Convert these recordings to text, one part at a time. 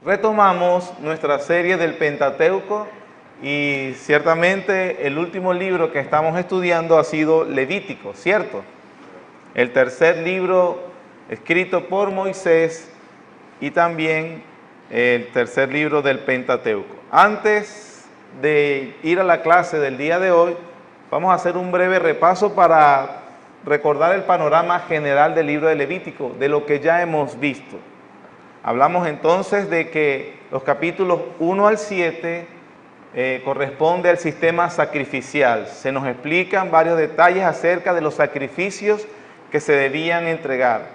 Retomamos nuestra serie del Pentateuco y ciertamente el último libro que estamos estudiando ha sido Levítico, ¿cierto? El tercer libro escrito por Moisés y también el tercer libro del Pentateuco. Antes de ir a la clase del día de hoy, vamos a hacer un breve repaso para recordar el panorama general del libro de Levítico, de lo que ya hemos visto. Hablamos entonces de que los capítulos 1 al 7 corresponde al sistema sacrificial. Se nos explican varios detalles acerca de los sacrificios que se debían entregar.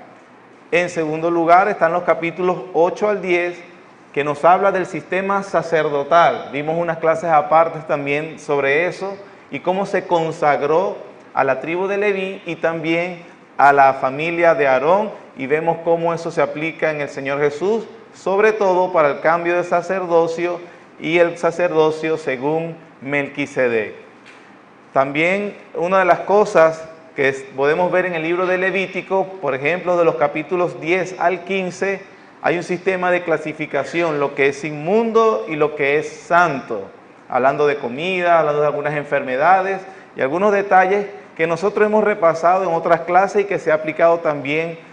En segundo lugar están los capítulos 8 al 10, que nos habla del sistema sacerdotal. Vimos unas clases aparte también sobre eso y cómo se consagró a la tribu de Leví y también a la familia de Aarón, y vemos cómo eso se aplica en el Señor Jesús, sobre todo para el cambio de sacerdocio y el sacerdocio según Melquisedec. También una de las cosas que podemos ver en el libro de Levítico, por ejemplo, de los capítulos 10 al 15, hay un sistema de clasificación, lo que es inmundo y lo que es santo, hablando de comida, hablando de algunas enfermedades y algunos detalles que nosotros hemos repasado en otras clases y que se ha aplicado también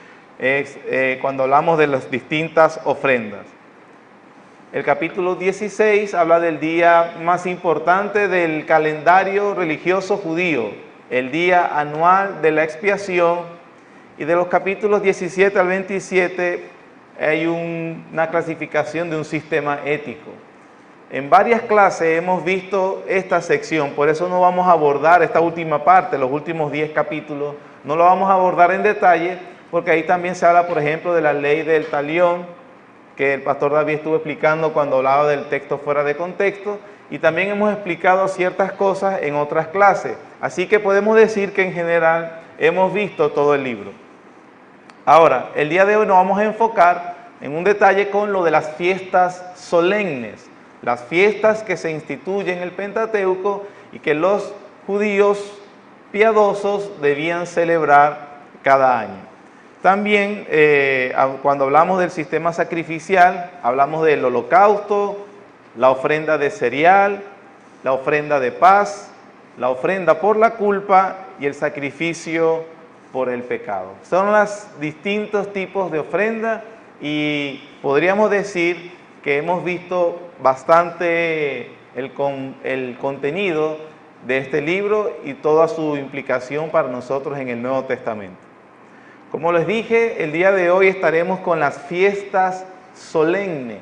cuando hablamos de las distintas ofrendas. El capítulo 16 habla del día más importante del calendario religioso judío, el día anual de la expiación, y de los capítulos 17 al 27 hay una clasificación de un sistema ético. En varias clases hemos visto esta sección, por eso no vamos a abordar esta última parte, los últimos 10 capítulos, no lo vamos a abordar en detalle, porque ahí también se habla, por ejemplo, de la ley del talión, que el pastor David estuvo explicando cuando hablaba del texto fuera de contexto, y también hemos explicado ciertas cosas en otras clases. Así que podemos decir que en general hemos visto todo el libro. Ahora, el día de hoy nos vamos a enfocar en un detalle con lo de las fiestas solemnes. Las fiestas que se instituyen en el Pentateuco y que los judíos piadosos debían celebrar cada año. También cuando hablamos del sistema sacrificial, hablamos del holocausto, la ofrenda de cereal, la ofrenda de paz, la ofrenda por la culpa y el sacrificio por el pecado. Son los distintos tipos de ofrenda y podríamos decir que hemos visto bastante el contenido de este libro y toda su implicación para nosotros en el Nuevo Testamento. Como les dije, el día de hoy estaremos con las fiestas solemnes,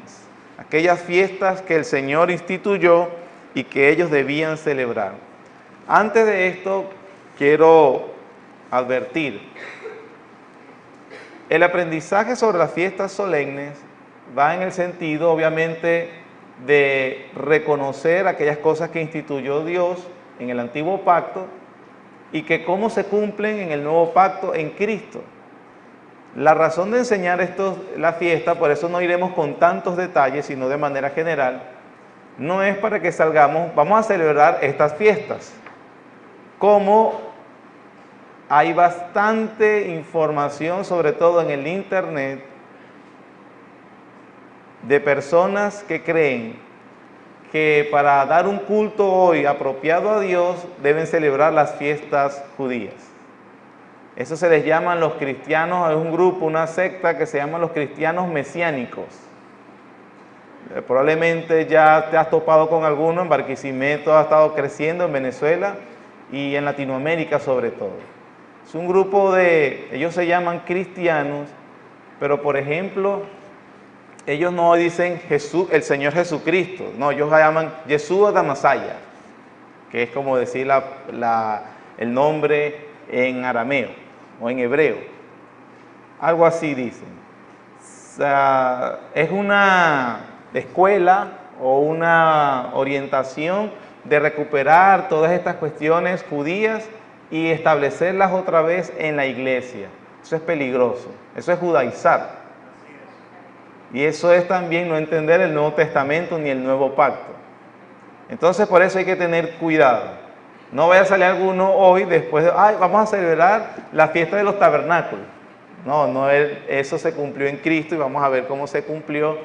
aquellas fiestas que el Señor instituyó y que ellos debían celebrar. Antes de esto, quiero advertir, el aprendizaje sobre las fiestas solemnes va en el sentido, obviamente, de reconocer aquellas cosas que instituyó Dios en el antiguo pacto y que cómo se cumplen en el nuevo pacto en Cristo. La razón de enseñar la fiesta, por eso no iremos con tantos detalles, sino de manera general, no es para que salgamos, vamos a celebrar estas fiestas. Como hay bastante información, sobre todo en el internet, de personas que creen que para dar un culto hoy apropiado a Dios deben celebrar las fiestas judías. Eso se les llaman los cristianos, es un grupo, una secta que se llama los cristianos mesiánicos. Probablemente ya te has topado con alguno, en Barquisimeto ha estado creciendo, en Venezuela y en Latinoamérica sobre todo. Es un grupo ellos se llaman cristianos, pero por ejemplo, ellos no dicen Jesús, el Señor Jesucristo, no, ellos llaman Yeshua da Masaya, que es como decir el nombre en arameo o en hebreo, algo así dicen. O sea, es una escuela o una orientación de recuperar todas estas cuestiones judías y establecerlas otra vez en la iglesia. Eso es peligroso, eso es judaizar. Y eso es también no entender el Nuevo Testamento ni el Nuevo Pacto. Entonces por eso hay que tener cuidado. No vaya a salir alguno hoy después de, vamos a celebrar la fiesta de los tabernáculos. No, eso se cumplió en Cristo y vamos a ver cómo se cumplió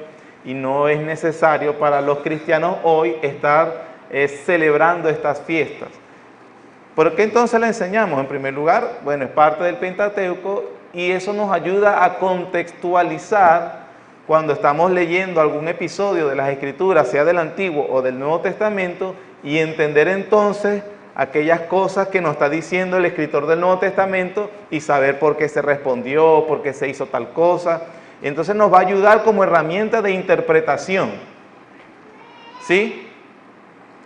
y no es necesario para los cristianos hoy estar celebrando estas fiestas. ¿Por qué entonces la enseñamos? En primer lugar, bueno, es parte del Pentateuco y eso nos ayuda a contextualizar cuando estamos leyendo algún episodio de las Escrituras, sea del Antiguo o del Nuevo Testamento, y entender entonces aquellas cosas que nos está diciendo el escritor del Nuevo Testamento y saber por qué se respondió, por qué se hizo tal cosa. Entonces nos va a ayudar como herramienta de interpretación. ¿Sí?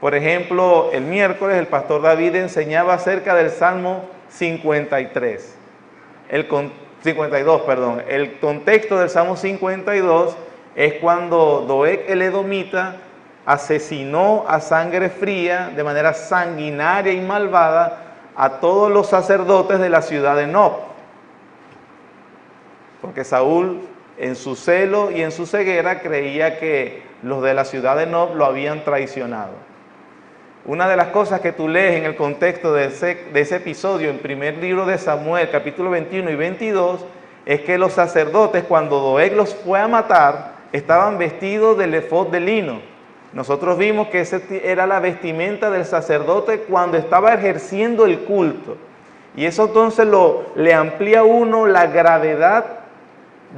Por ejemplo, el miércoles el pastor David enseñaba acerca del Salmo 52, perdón. El contexto del Salmo 52 es cuando Doeg el edomita asesinó a sangre fría, de manera sanguinaria y malvada, a todos los sacerdotes de la ciudad de Nob. Porque Saúl, en su celo y en su ceguera, creía que los de la ciudad de Nob lo habían traicionado. Una de las cosas que tú lees en el contexto de ese episodio, en primer libro de Samuel, capítulo 21 y 22, es que los sacerdotes, cuando Doeg los fue a matar, estaban vestidos del efod de lino. Nosotros vimos que esa era la vestimenta del sacerdote cuando estaba ejerciendo el culto. Y eso entonces le amplía a uno la gravedad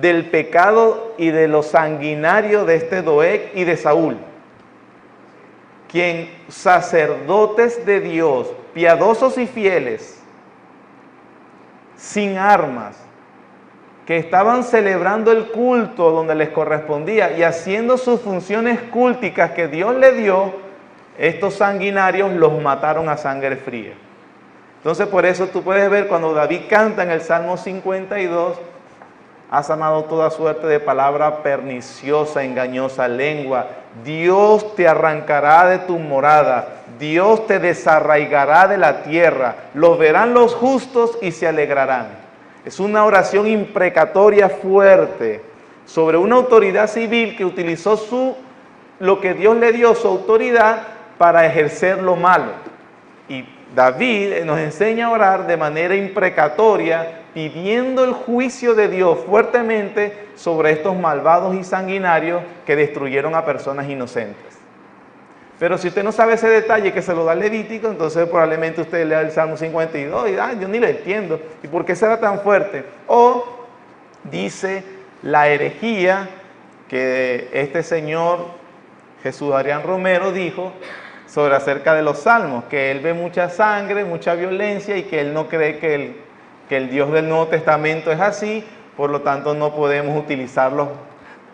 del pecado y de lo sanguinario de este Doeg y de Saúl, quien sacerdotes de Dios, piadosos y fieles, sin armas, que estaban celebrando el culto donde les correspondía y haciendo sus funciones cúlticas que Dios le dio, estos sanguinarios los mataron a sangre fría. Entonces por eso tú puedes ver cuando David canta en el Salmo 52, has amado toda suerte de palabra perniciosa, engañosa lengua. Dios te arrancará de tu morada, Dios te desarraigará de la tierra, los verán los justos y se alegrarán. Es una oración imprecatoria fuerte sobre una autoridad civil que utilizó lo que Dios le dio, su autoridad, para ejercer lo malo. Y David nos enseña a orar de manera imprecatoria, pidiendo el juicio de Dios fuertemente sobre estos malvados y sanguinarios que destruyeron a personas inocentes. Pero si usted no sabe ese detalle que se lo da Levítico, entonces probablemente usted lea el Salmo 52 y yo ni lo entiendo. ¿Y por qué será tan fuerte? O dice la herejía que este señor Jesús Adrián Romero dijo sobre acerca de los salmos, que él ve mucha sangre, mucha violencia y que él no cree que el Dios del Nuevo Testamento es así, por lo tanto no podemos utilizarlos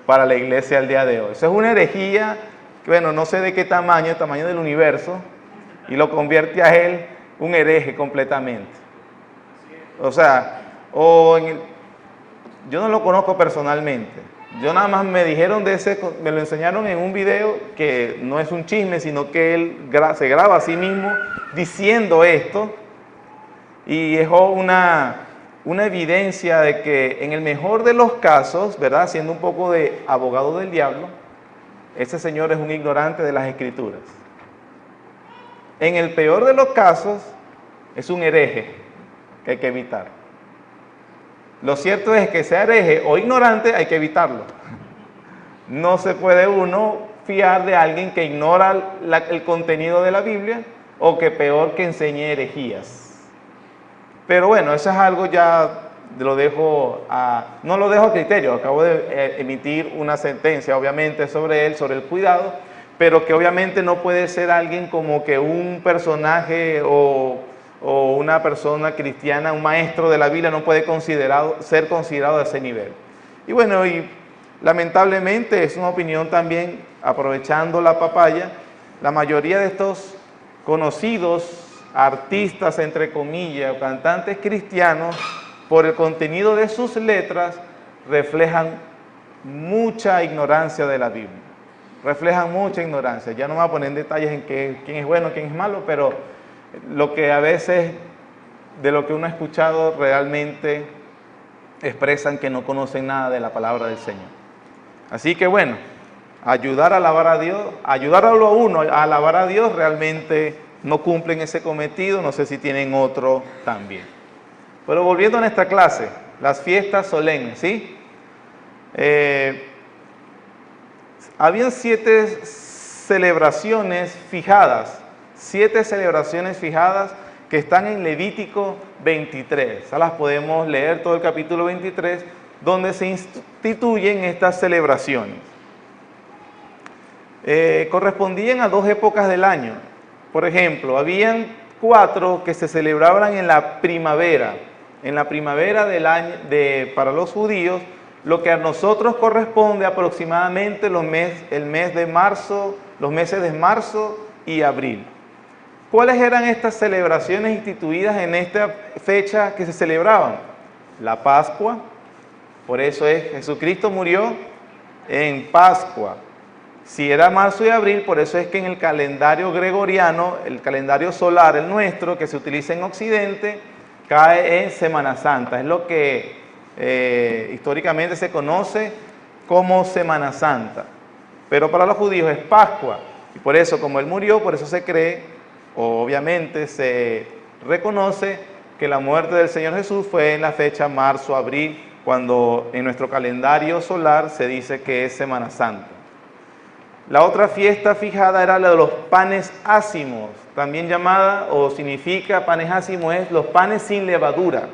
para la iglesia al día de hoy. Eso es una herejía. Bueno, no sé de qué tamaño, el tamaño del universo, y lo convierte a él un hereje completamente. O sea, yo no lo conozco personalmente, yo nada más me dijeron me lo enseñaron en un video que no es un chisme, sino que él se graba a sí mismo diciendo esto, y dejó una evidencia de que en el mejor de los casos, ¿verdad?, siendo un poco de abogado del diablo, ese señor es un ignorante de las Escrituras. En el peor de los casos, es un hereje que hay que evitar. Lo cierto es que sea hereje o ignorante, hay que evitarlo. No se puede uno fiar de alguien que ignora el contenido de la Biblia o que peor que enseñe herejías. Pero bueno, eso es algo ya... no lo dejo a criterio, acabo de emitir una sentencia obviamente sobre él, sobre el cuidado, pero que obviamente no puede ser alguien como que un personaje o una persona cristiana, un maestro de la Biblia no puede ser considerado a ese nivel. Y bueno, y lamentablemente es una opinión también, aprovechando la papaya, la mayoría de estos conocidos artistas, entre comillas, o cantantes cristianos, por el contenido de sus letras, reflejan mucha ignorancia de la Biblia. Reflejan mucha ignorancia. Ya no me voy a poner en detalles en quién es bueno, quién es malo, pero lo que a veces, de lo que uno ha escuchado, realmente expresan que no conocen nada de la palabra del Señor. Así que bueno, ayudar a alabar a Dios, ayudarlo a uno a alabar a Dios, realmente no cumplen ese cometido, no sé si tienen otro también. Pero volviendo a nuestra clase, las fiestas solemnes, ¿sí? habían 7 celebraciones fijadas que están en Levítico 23. Esas las podemos leer todo el capítulo 23, donde se instituyen estas celebraciones. Correspondían a 2 épocas del año. Por ejemplo, habían 4 que se celebraban en la primavera. En la primavera del año, para los judíos, lo que a nosotros corresponde aproximadamente los meses de marzo y abril. ¿Cuáles eran estas celebraciones instituidas en esta fecha que se celebraban? La Pascua, por eso Jesucristo murió en Pascua. Si era marzo y abril, por eso es que en el calendario gregoriano, el calendario solar, el nuestro, que se utiliza en Occidente, cae en Semana Santa. Es lo que históricamente se conoce como Semana Santa. Pero para los judíos es Pascua. Y por eso, como Él murió, por eso se cree, obviamente se reconoce que la muerte del Señor Jesús fue en la fecha marzo-abril, cuando en nuestro calendario solar se dice que es Semana Santa. La otra fiesta fijada era la de los panes ácimos, también llamada o significa panes ácimos, es los panes sin levadura.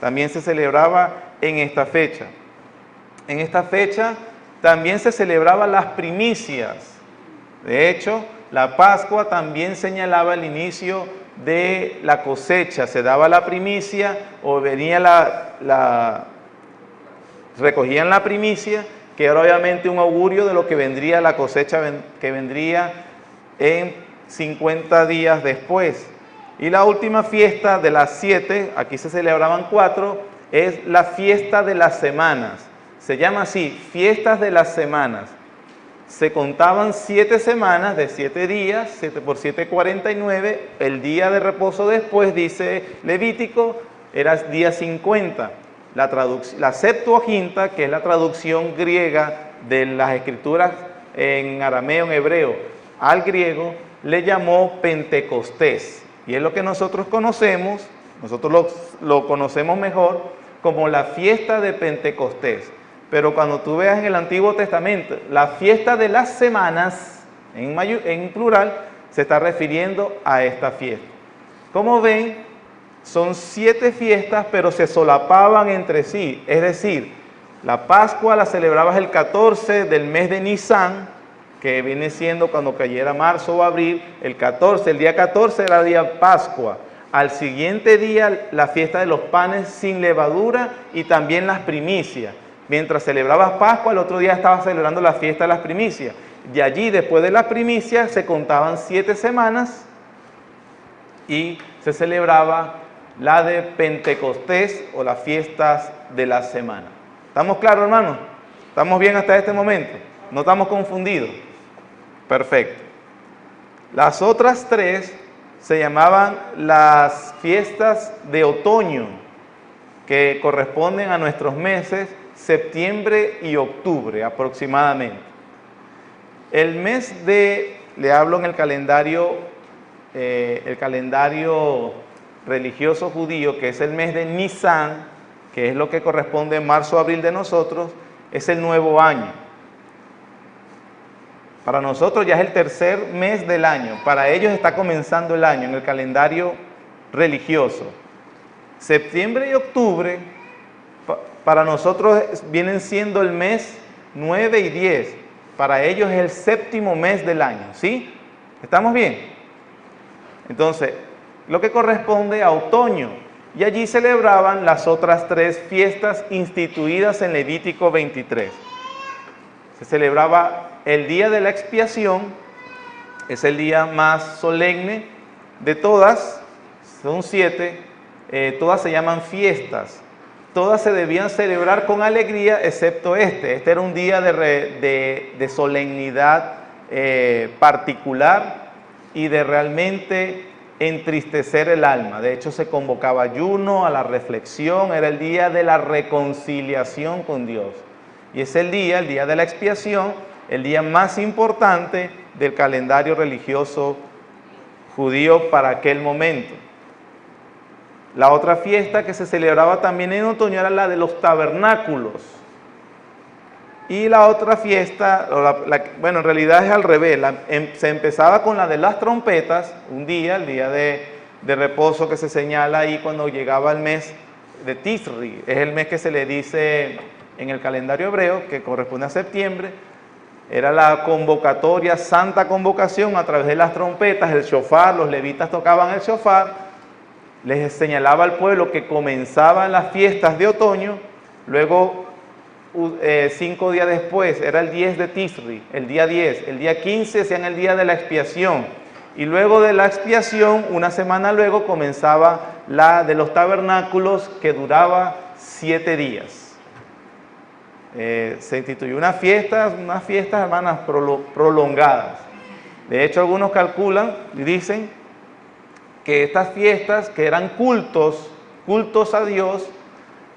También se celebraba en esta fecha. En esta fecha también se celebraban las primicias. De hecho, la Pascua también señalaba el inicio de la cosecha. Se daba la primicia o venía recogían la primicia, que era obviamente un augurio de lo que vendría la cosecha que vendría en 50 días después. Y la última fiesta de las 7, aquí se celebraban 4, es la fiesta de las semanas. Se llama así, fiestas de las semanas. Se contaban 7 semanas de 7 días, 7 por 7, 49. El día de reposo después, dice Levítico, era día 50. La Septuaginta, que es la traducción griega de las escrituras en arameo, en hebreo, al griego, le llamó Pentecostés. Y es lo que nosotros conocemos, lo conocemos mejor como la fiesta de Pentecostés. Pero cuando tú veas en el Antiguo Testamento la fiesta de las semanas, en plural, se está refiriendo a esta fiesta. Como ven, son 7 fiestas, pero se solapaban entre sí. Es decir, la Pascua la celebrabas el 14 del mes de Nisan, que viene siendo cuando cayera marzo o abril. El día 14 era día Pascua. Al siguiente día, la fiesta de los panes sin levadura y también las primicias. Mientras celebrabas Pascua, el otro día estabas celebrando la fiesta de las primicias. De allí, después de las primicias, se contaban 7 semanas y se celebraba la de Pentecostés o las fiestas de la semana. ¿Estamos claros, hermanos? ¿Estamos bien hasta este momento? ¿No estamos confundidos? Perfecto. Las otras 3 se llamaban las fiestas de otoño, que corresponden a nuestros meses septiembre y octubre aproximadamente. El mes le hablo en el calendario religioso judío, que es el mes de Nisan, que es lo que corresponde en marzo-abril de nosotros, es el nuevo año. Para nosotros ya es el tercer mes del año, para ellos está comenzando el año en el calendario religioso. Septiembre y octubre para nosotros vienen siendo el mes 9 y 10, para ellos es el 7º mes del año, ¿sí? ¿Estamos bien? Entonces, lo que corresponde a otoño, y allí celebraban las otras 3 fiestas instituidas en Levítico 23. Se celebraba el día de la expiación, es el día más solemne de todas, son 7, todas se llaman fiestas. Todas se debían celebrar con alegría, excepto este. Este era un día de solemnidad particular y de realmente entristecer el alma. De hecho, se convocaba ayuno, a la reflexión, era el día de la reconciliación con Dios. Y es el día de la expiación, el día más importante del calendario religioso judío para aquel momento. La otra fiesta que se celebraba también en otoño era la de los tabernáculos. Y la otra fiesta, bueno, en realidad es al revés, se empezaba con la de las trompetas, un día, el día de reposo que se señala ahí cuando llegaba el mes de Tisri, es el mes que se le dice en el calendario hebreo, que corresponde a septiembre. Era la convocatoria, santa convocación a través de las trompetas, el shofar, los levitas tocaban el shofar, les señalaba al pueblo que comenzaban las fiestas de otoño, luego 5 días después era el 10 de Tisri, el día 10, el día 15 hacían el día de la expiación, y luego de la expiación, una semana luego comenzaba la de los tabernáculos, que duraba 7 días. Se instituyó unas fiestas, hermanas, prolongadas. De hecho, algunos calculan y dicen que estas fiestas, que eran cultos a Dios,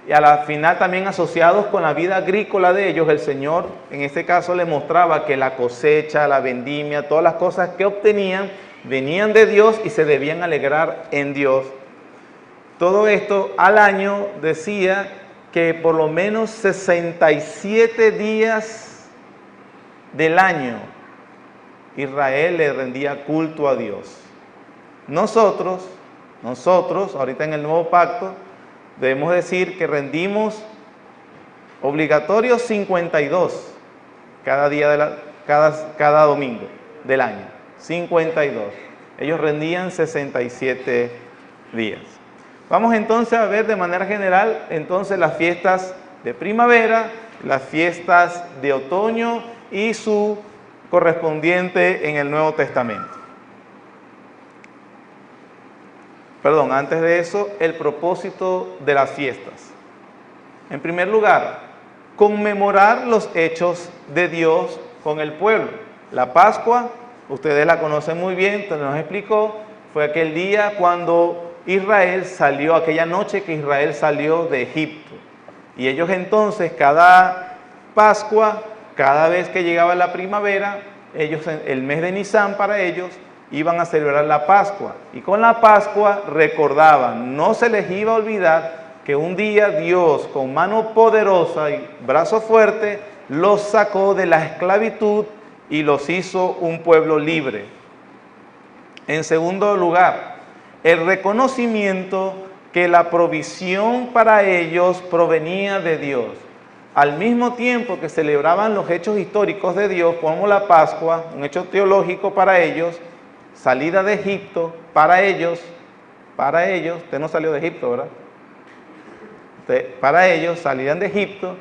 y a la final también asociados con la vida agrícola de ellos, el Señor en este caso le mostraba que la cosecha, la vendimia, todas las cosas que obtenían, venían de Dios y se debían alegrar en Dios. Todo esto al año decía que por lo menos 67 días del año Israel le rendía culto a Dios. Nosotros, ahorita en el nuevo pacto, debemos decir que rendimos obligatorios 52 cada día cada domingo del año. 52. Ellos rendían 67 días. Vamos entonces a ver de manera general entonces las fiestas de primavera, las fiestas de otoño y su correspondiente en el Nuevo Testamento. Perdón, antes de eso, el propósito de las fiestas. En primer lugar, conmemorar los hechos de Dios con el pueblo. La Pascua, ustedes la conocen muy bien, nos explicó, fue aquel día cuando Israel salió, aquella noche que Israel salió de Egipto. Y ellos entonces, cada Pascua, cada vez que llegaba la primavera, ellos, el mes de Nisan para ellos, iban a celebrar la Pascua. Y con la Pascua recordaban, no se les iba a olvidar que un día Dios, con mano poderosa y brazo fuerte, los sacó de la esclavitud y los hizo un pueblo libre. En segundo lugar, el reconocimiento que la provisión para ellos provenía de Dios. Al mismo tiempo que celebraban los hechos históricos de Dios, como la Pascua, un hecho teológico para ellos, salida de Egipto, para ellos, usted no salió de Egipto, ¿verdad? Para ellos, salían de Egipto,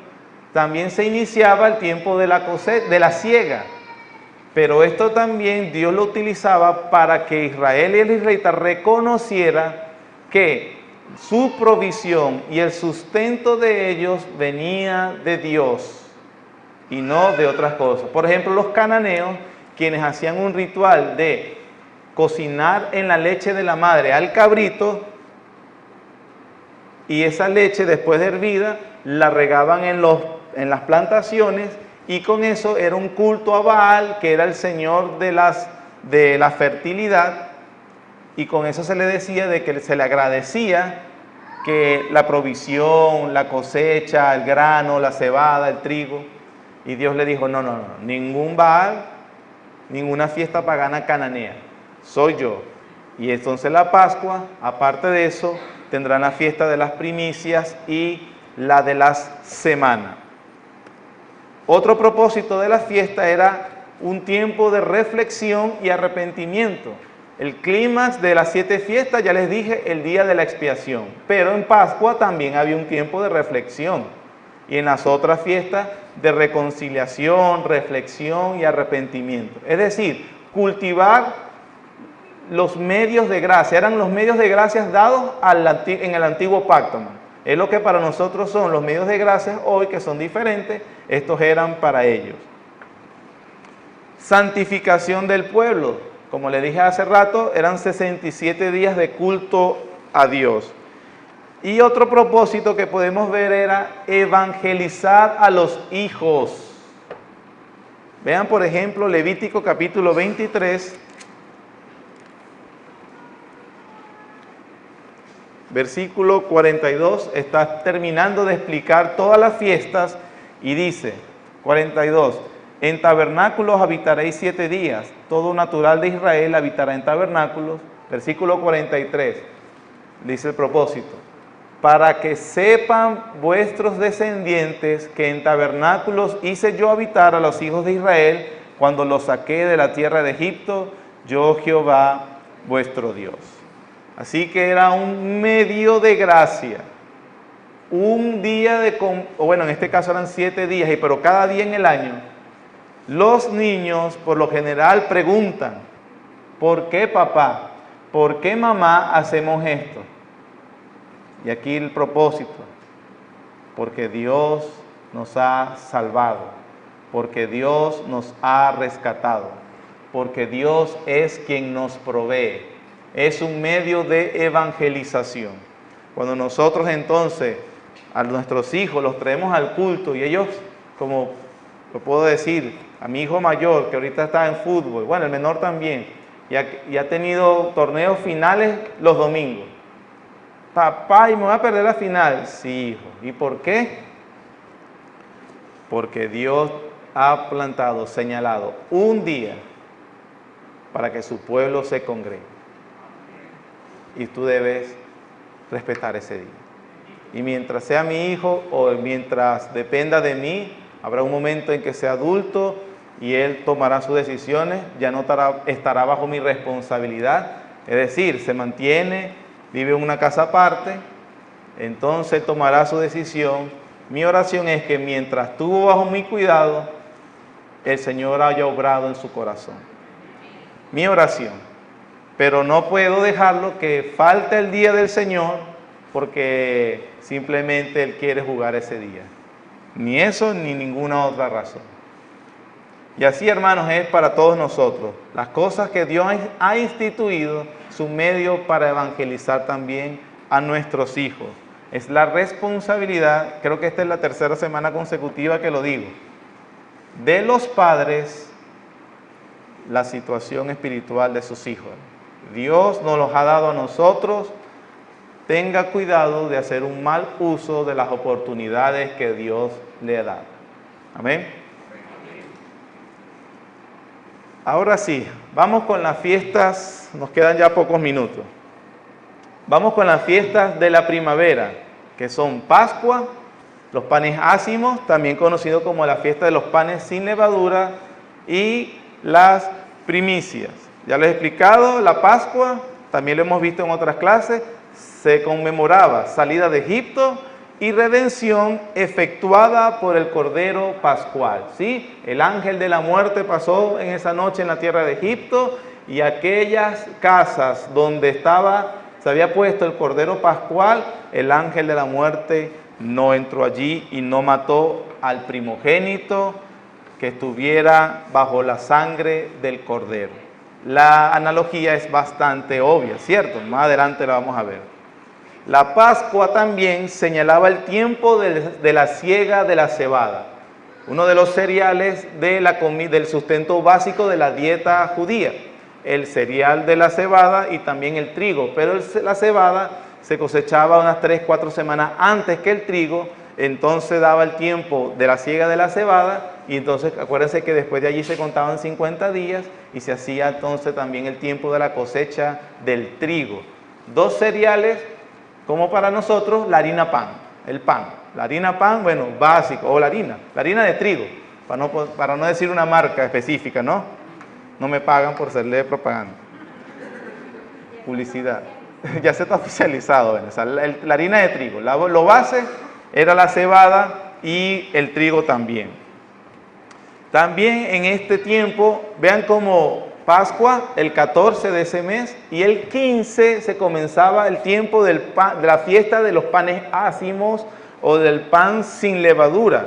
también se iniciaba el tiempo de la cosecha, de la siega. Pero esto también Dios lo utilizaba para que Israel y el israelita reconociera que su provisión y el sustento de ellos venía de Dios y no de otras cosas. Por ejemplo, los cananeos, quienes hacían un ritual de cocinar en la leche de la madre al cabrito, y esa leche después de hervida la regaban en las plantaciones, y con eso era un culto a Baal, que era el señor de la fertilidad, y con eso se le decía de que se le agradecía que la provisión, la cosecha, el grano, la cebada, el trigo. Y Dios le dijo, no, ningún Baal, ninguna fiesta pagana cananea, soy yo. Y entonces la Pascua, aparte de eso, tendrán la fiesta de las primicias y la de las semanas. Otro propósito de la fiesta era un tiempo de reflexión y arrepentimiento. El clímax de las 7 fiestas, ya les dije, el día de la expiación. Pero en Pascua también había un tiempo de reflexión. Y en las otras fiestas de reconciliación, reflexión y arrepentimiento. Es decir, cultivar los medios de gracia. Eran los medios de gracia dados en el antiguo pacto. Es lo que para nosotros son los medios de gracia hoy, que son diferentes. Estos eran para ellos. Santificación del pueblo. Como le dije hace rato, eran 67 días de culto a Dios. Y otro propósito que podemos ver era evangelizar a los hijos. Vean, por ejemplo, Levítico capítulo 23, versículo 42, está terminando de explicar todas las fiestas y dice, 42. En tabernáculos habitaréis 7 días. Todo natural de Israel habitará en tabernáculos. Versículo 43. Dice el propósito. Para que sepan vuestros descendientes que en tabernáculos hice yo habitar a los hijos de Israel cuando los saqué de la tierra de Egipto, yo Jehová vuestro Dios. Así que era un medio de gracia. Un día en este caso eran 7 días, pero cada día en el año, los niños por lo general preguntan, ¿por qué papá? ¿Por qué mamá hacemos esto? Y aquí el propósito, porque Dios nos ha salvado, porque Dios nos ha rescatado, porque Dios es quien nos provee, es un medio de evangelización. Cuando nosotros entonces a nuestros hijos los traemos al culto y ellos, como lo puedo decir, a mi hijo mayor que ahorita está en fútbol, bueno, el menor también, y ha tenido torneos finales los domingos. Papá, ¿y me voy a perder la final? Sí, hijo. ¿Y por qué? Porque Dios ha plantado, señalado un día para que su pueblo se congregue. Y tú debes respetar ese día. Y mientras sea mi hijo o mientras dependa de mí, habrá un momento en que sea adulto y él tomará sus decisiones, ya no estará bajo mi responsabilidad. Es decir, se mantiene, vive en una casa aparte, entonces tomará su decisión. Mi oración es que mientras estuvo bajo mi cuidado, el Señor haya obrado en su corazón. Mi oración. Pero no puedo dejarlo que falte el día del Señor porque simplemente Él quiere jugar ese día. Ni eso ni ninguna otra razón. Y así, hermanos, es para todos nosotros. Las cosas que Dios ha instituido, su medio para evangelizar también a nuestros hijos. Es la responsabilidad, creo que esta es la 3ª semana consecutiva que lo digo, de los padres, la situación espiritual de sus hijos. Dios nos los ha dado a nosotros. Tenga cuidado de hacer un mal uso de las oportunidades que Dios le ha dado. Amén. Ahora sí, vamos con las fiestas, nos quedan ya pocos minutos. Vamos con las fiestas de la primavera, que son Pascua, los panes ácimos, también conocido como la fiesta de los panes sin levadura, y las primicias. Ya les he explicado, la Pascua, también lo hemos visto en otras clases, se conmemoraba salida de Egipto y redención efectuada por el Cordero Pascual. ¿Sí? El ángel de la muerte pasó en esa noche en la tierra de Egipto y aquellas casas donde se había puesto el Cordero Pascual, el ángel de la muerte no entró allí y no mató al primogénito que estuviera bajo la sangre del Cordero. La analogía es bastante obvia, ¿cierto? Más adelante la vamos a ver. La Pascua también señalaba el tiempo de la siega de la cebada, uno de los cereales del sustento básico de la dieta judía, el cereal de la cebada y también el trigo, pero la cebada se cosechaba unas 3-4 semanas antes que el trigo, entonces daba el tiempo de la siega de la cebada y entonces acuérdense que después de allí se contaban 50 días y se hacía entonces también el tiempo de la cosecha del trigo. 2 cereales como para nosotros la harina pan, el pan. La harina pan, bueno, básico, o la harina de trigo, para no decir una marca específica, ¿no? No me pagan por serle propaganda. Publicidad. Ya se está oficializado, bueno, o sea, la harina de trigo. Lo base era la cebada y el trigo también. También en este tiempo, vean cómo Pascua, el 14 de ese mes, y el 15 se comenzaba el tiempo de la fiesta de los panes ácimos o del pan sin levadura.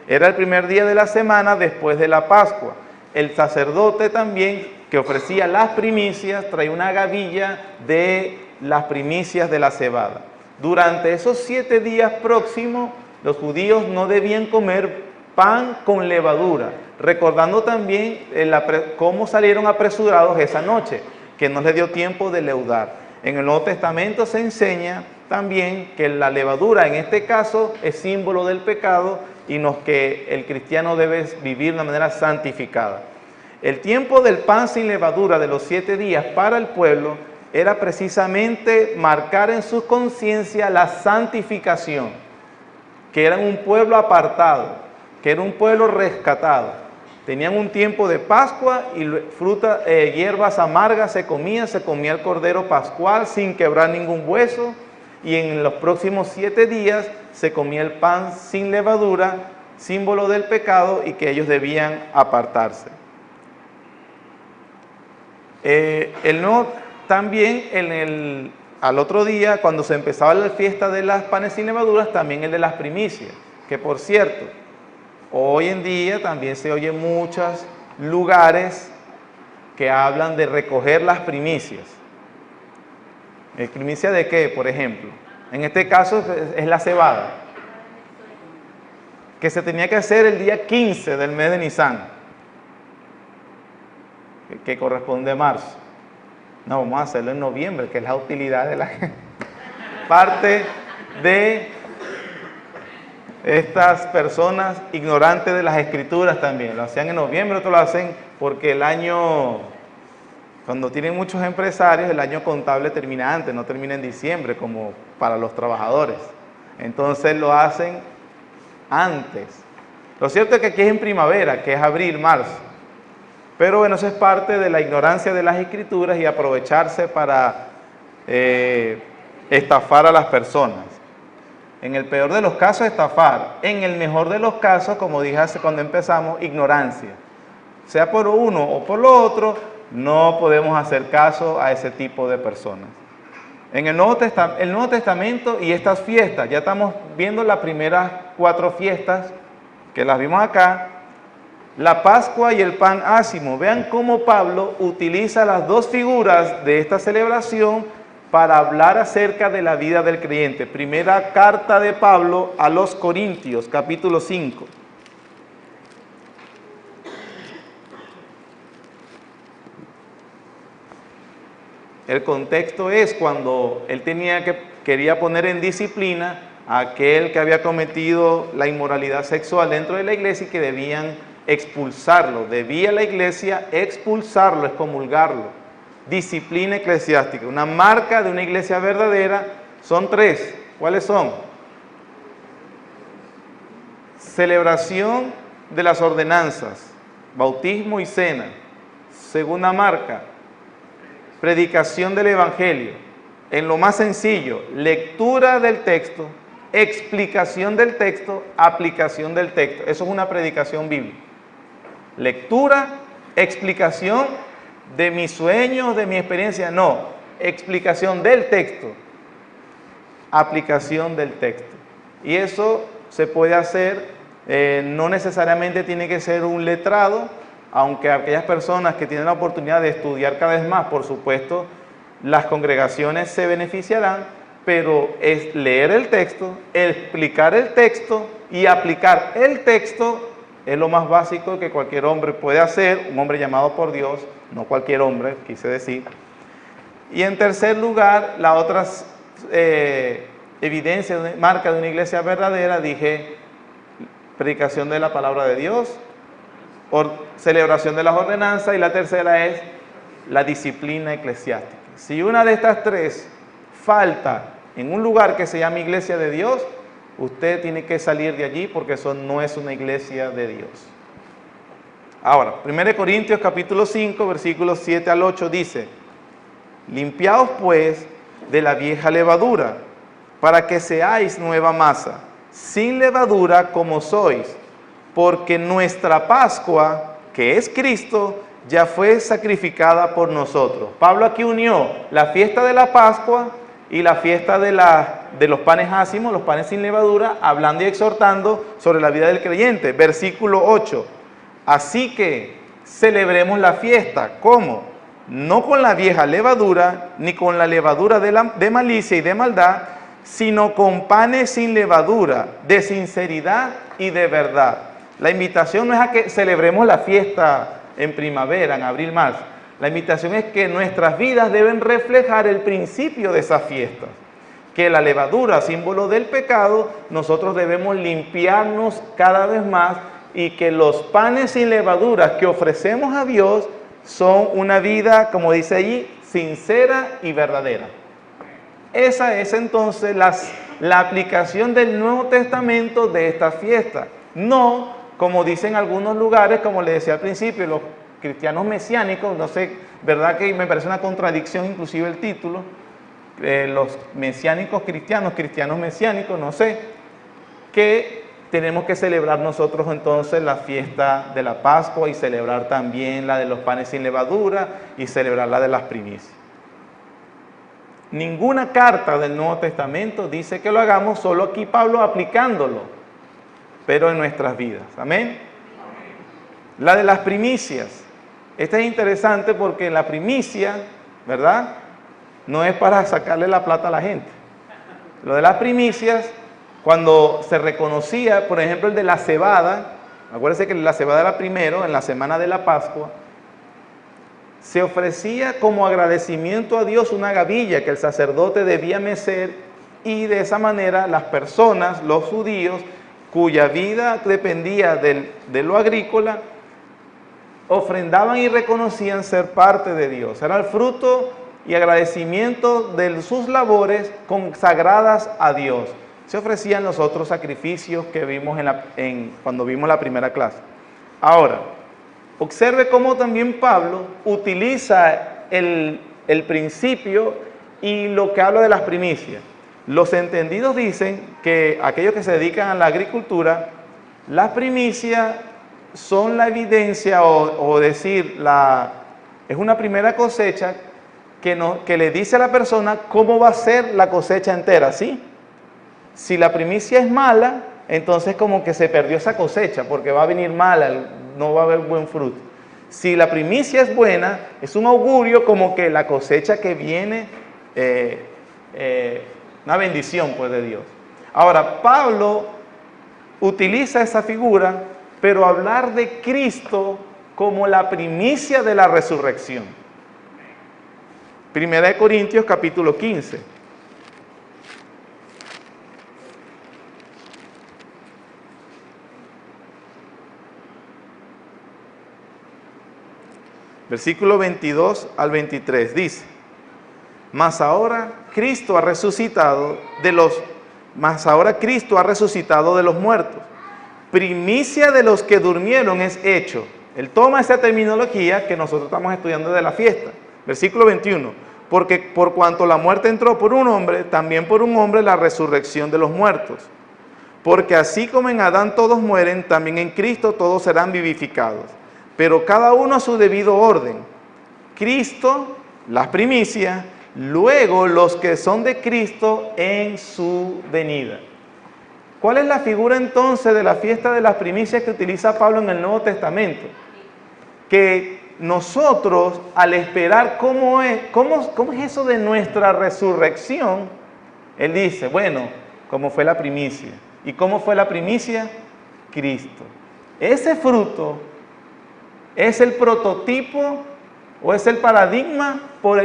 Era el primer día de la semana después de la Pascua. El sacerdote también, que ofrecía las primicias, traía una gavilla de las primicias de la cebada. Durante esos 7 días próximos, los judíos no debían comer pan con levadura, recordando también cómo salieron apresurados esa noche, que no les dio tiempo de leudar. En el Nuevo Testamento se enseña también que la levadura en este caso es símbolo del pecado y en los que el cristiano debe vivir de una manera santificada. El tiempo del pan sin levadura de los 7 días para el pueblo era precisamente marcar en su conciencia la santificación, que eran un pueblo apartado, que era un pueblo rescatado. Tenían un tiempo de Pascua y hierbas amargas se comía el cordero pascual sin quebrar ningún hueso, y en los próximos 7 días se comía el pan sin levadura, símbolo del pecado, y que ellos debían apartarse. También al otro día, cuando se empezaba la fiesta de las panes sin levaduras, también el de las primicias, que por cierto, hoy en día también se oye en muchos lugares que hablan de recoger las primicias. ¿Primicia de qué, por ejemplo? En este caso es la cebada, que se tenía que hacer el día 15 del mes de Nisan, que corresponde a marzo. No, vamos a hacerlo en noviembre, que es la utilidad de la gente. Parte de estas personas ignorantes de las escrituras también. Lo hacían en noviembre, otros lo hacen porque el año, cuando tienen muchos empresarios, el año contable termina antes, no termina en diciembre como para los trabajadores. Entonces lo hacen antes. Lo cierto es que aquí es en primavera, que es abril, marzo. Pero bueno, eso es parte de la ignorancia de las escrituras y aprovecharse para estafar a las personas. En el peor de los casos, estafar. En el mejor de los casos, como dije hace cuando empezamos, ignorancia. Sea por uno o por lo otro, no podemos hacer caso a ese tipo de personas. En el Nuevo Testamento y estas fiestas, ya estamos viendo las primeras 4 fiestas que las vimos acá. La Pascua y el pan ácimo. Vean cómo Pablo utiliza las 2 figuras de esta celebración para hablar acerca de la vida del creyente. Primera carta de Pablo a los Corintios, capítulo 5. El contexto es cuando él quería poner en disciplina a aquel que había cometido la inmoralidad sexual dentro de la iglesia y que debían expulsarlo. Debía la iglesia expulsarlo, excomulgarlo. Disciplina eclesiástica. Una marca de una iglesia verdadera son 3. ¿Cuáles son? Celebración de las ordenanzas, bautismo y cena. Segunda marca, predicación del evangelio. En lo más sencillo, lectura del texto, explicación del texto, aplicación del texto. Eso es una predicación bíblica. Lectura, explicación de mis sueños, de mi experiencia, no. Explicación del texto, aplicación del texto. Y eso se puede hacer, no necesariamente tiene que ser un letrado, aunque aquellas personas que tienen la oportunidad de estudiar cada vez más, por supuesto, las congregaciones se beneficiarán, pero es leer el texto, explicar el texto y aplicar el texto. Es lo más básico que cualquier hombre puede hacer, un hombre llamado por Dios, no cualquier hombre, quise decir. Y en tercer lugar, la otra evidencia, marca de una iglesia verdadera, dije, predicación de la palabra de Dios, celebración de las ordenanzas, y la tercera es la disciplina eclesiástica. Si una de estas 3 falta en un lugar que se llama iglesia de Dios, usted tiene que salir de allí porque eso no es una iglesia de Dios. Ahora, 1 Corintios capítulo 5, versículos 7 al 8 dice: limpiaos pues de la vieja levadura, para que seáis nueva masa, sin levadura como sois, porque nuestra Pascua, que es Cristo, ya fue sacrificada por nosotros. Pablo aquí unió la fiesta de la Pascua y la fiesta de los panes ácimos, los panes sin levadura, hablando y exhortando sobre la vida del creyente. Versículo 8. Así que celebremos la fiesta. ¿Cómo? No con la vieja levadura, ni con la levadura de malicia y de maldad, sino con panes sin levadura, de sinceridad y de verdad. La invitación no es a que celebremos la fiesta en primavera, en abril, marzo. La invitación es que nuestras vidas deben reflejar el principio de esas fiestas. que la levadura, símbolo del pecado, nosotros debemos limpiarnos cada vez más y que los panes sin levadura que ofrecemos a Dios son una vida, como dice allí, sincera y verdadera. Esa es entonces la aplicación del Nuevo Testamento de esta fiesta. No, como dicen algunos lugares, como les decía al principio, los cristianos mesiánicos, no sé, verdad que me parece una contradicción inclusive el título, los mesiánicos cristianos, cristianos mesiánicos, no sé, que tenemos que celebrar nosotros entonces la fiesta de la Pascua y celebrar también la de los panes sin levadura y celebrar la de las primicias. Ninguna carta del Nuevo Testamento dice que lo hagamos, solo aquí Pablo aplicándolo, pero en nuestras vidas. Amén. La de las primicias. Esta es interesante porque la primicia, ¿verdad?, no es para sacarle la plata a la gente. Lo de las primicias, cuando se reconocía, por ejemplo, el de la cebada, acuérdense que la cebada era primero, en la semana de la Pascua, se ofrecía como agradecimiento a Dios una gavilla que el sacerdote debía mecer, y de esa manera las personas, los judíos, cuya vida dependía de lo agrícola, ofrendaban y reconocían ser parte de Dios. Era el fruto y agradecimiento de sus labores consagradas a Dios. Se ofrecían los otros sacrificios que vimos cuando vimos la primera clase. Ahora, observe cómo también Pablo utiliza el principio y lo que habla de las primicias. Los entendidos dicen que aquellos que se dedican a la agricultura, las primicias son la evidencia o decir, es una primera cosecha que le dice a la persona cómo va a ser la cosecha entera, ¿sí? Si la primicia es mala, entonces como que se perdió esa cosecha porque va a venir mala, no va a haber buen fruto. Si la primicia es buena, es un augurio como que la cosecha que viene, una bendición pues de Dios. Ahora, Pablo utiliza esa figura, pero hablar de Cristo como la primicia de la resurrección. Primera de Corintios capítulo 15. Versículo 22 al 23 dice: Mas ahora Cristo ha resucitado de los muertos. Primicia de los que durmieron es hecho. Él toma esa terminología que nosotros estamos estudiando de la fiesta. Versículo 21. Porque por cuanto la muerte entró por un hombre, también por un hombre la resurrección de los muertos. Porque así como en Adán todos mueren, también en Cristo todos serán vivificados. Pero cada uno a su debido orden. Cristo, las primicias, luego los que son de Cristo en su venida. ¿Cuál es la figura entonces de la fiesta de las primicias que utiliza Pablo en el Nuevo Testamento? Que nosotros, al esperar cómo es eso de nuestra resurrección, él dice, bueno, como fue la primicia. ¿Y cómo fue la primicia? Cristo. Ese fruto es el prototipo o es el paradigma por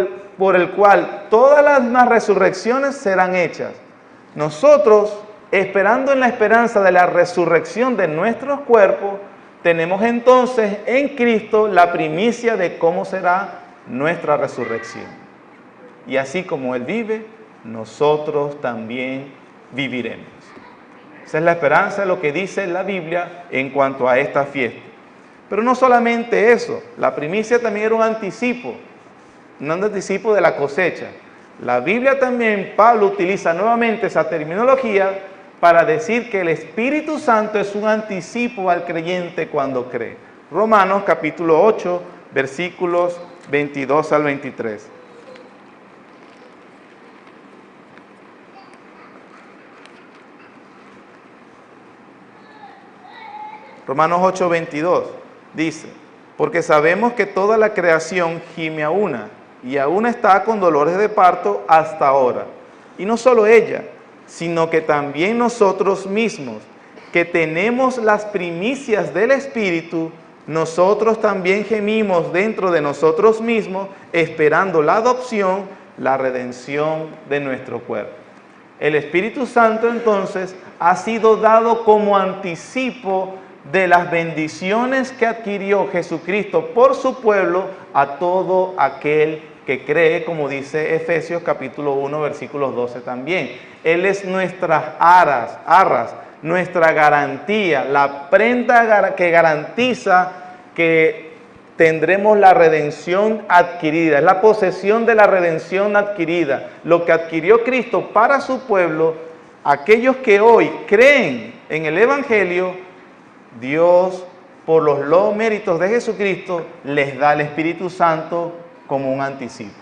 el cual todas las resurrecciones serán hechas. Nosotros, esperando en la esperanza de la resurrección de nuestros cuerpos, tenemos entonces en Cristo la primicia de cómo será nuestra resurrección. Y así como Él vive, nosotros también viviremos. Esa es la esperanza de lo que dice la Biblia en cuanto a esta fiesta. Pero no solamente eso, la primicia también era un anticipo de la cosecha. La Biblia también, Pablo utiliza nuevamente esa terminología para decir que el Espíritu Santo es un anticipo al creyente cuando cree. Romanos capítulo 8, versículos 22 al 23. Romanos 8, 22 dice: porque sabemos que toda la creación gime a una, y aún está con dolores de parto hasta ahora. Y no solo ella, sino que también nosotros mismos, que tenemos las primicias del Espíritu, nosotros también gemimos dentro de nosotros mismos, esperando la adopción, la redención de nuestro cuerpo. El Espíritu Santo entonces ha sido dado como anticipo de las bendiciones que adquirió Jesucristo por su pueblo a todo aquel que cree, como dice Efesios capítulo 1, versículos 12 también. Él es nuestras arras, nuestra garantía, la prenda que garantiza que tendremos la redención adquirida, es la posesión de la redención adquirida, lo que adquirió Cristo para su pueblo. Aquellos que hoy creen en el Evangelio, Dios, por los méritos de Jesucristo, les da el Espíritu Santo como un anticipo.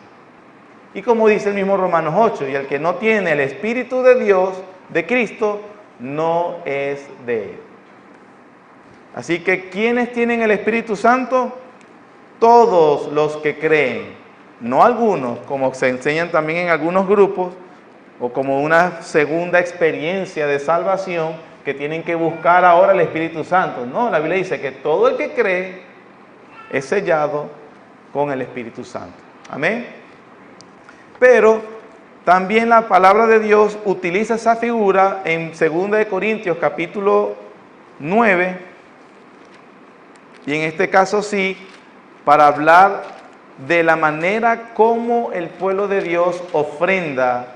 Y como dice el mismo Romanos 8, y el que no tiene el Espíritu de Dios, de Cristo, no es de Él. Así que, ¿quiénes tienen el Espíritu Santo? Todos los que creen, no algunos, como se enseñan también en algunos grupos, o como una segunda experiencia de salvación, que tienen que buscar ahora el Espíritu Santo. No, la Biblia dice que todo el que cree es sellado con el Espíritu Santo. Amén. Pero también la palabra de Dios utiliza esa figura en 2 Corintios capítulo 9, y en este caso sí, para hablar de la manera como el pueblo de Dios ofrenda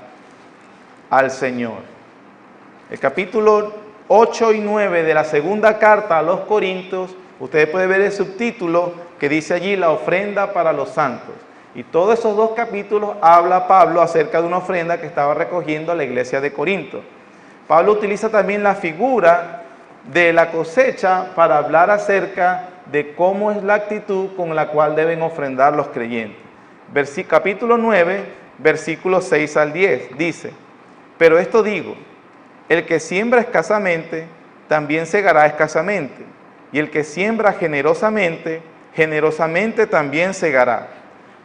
al Señor. El capítulo 8 y 9 de la segunda carta a los Corintios, ustedes pueden ver el subtítulo que dice allí la ofrenda para los santos. Y todos esos dos capítulos habla Pablo acerca de una ofrenda que estaba recogiendo a la iglesia de Corinto. Pablo utiliza también la figura de la cosecha para hablar acerca de cómo es la actitud con la cual deben ofrendar los creyentes. Capítulo 9, versículos 6 al 10, dice: pero esto digo, el que siembra escasamente, también segará escasamente, y el que siembra generosamente, generosamente también segará.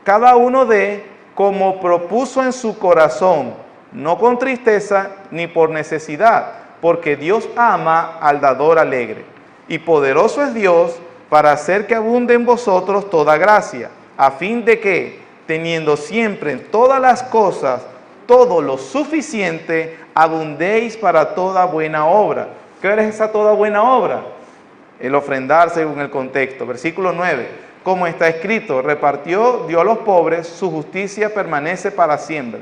Cada uno dé como propuso en su corazón, no con tristeza ni por necesidad, porque Dios ama al dador alegre. Y poderoso es Dios para hacer que abunde en vosotros toda gracia, a fin de que, teniendo siempre en todas las cosas todo lo suficiente, abundéis para toda buena obra. ¿Qué es esa toda buena obra? El ofrendar según el contexto. Versículo 9. Como está escrito, repartió, dio a los pobres, su justicia permanece para siempre.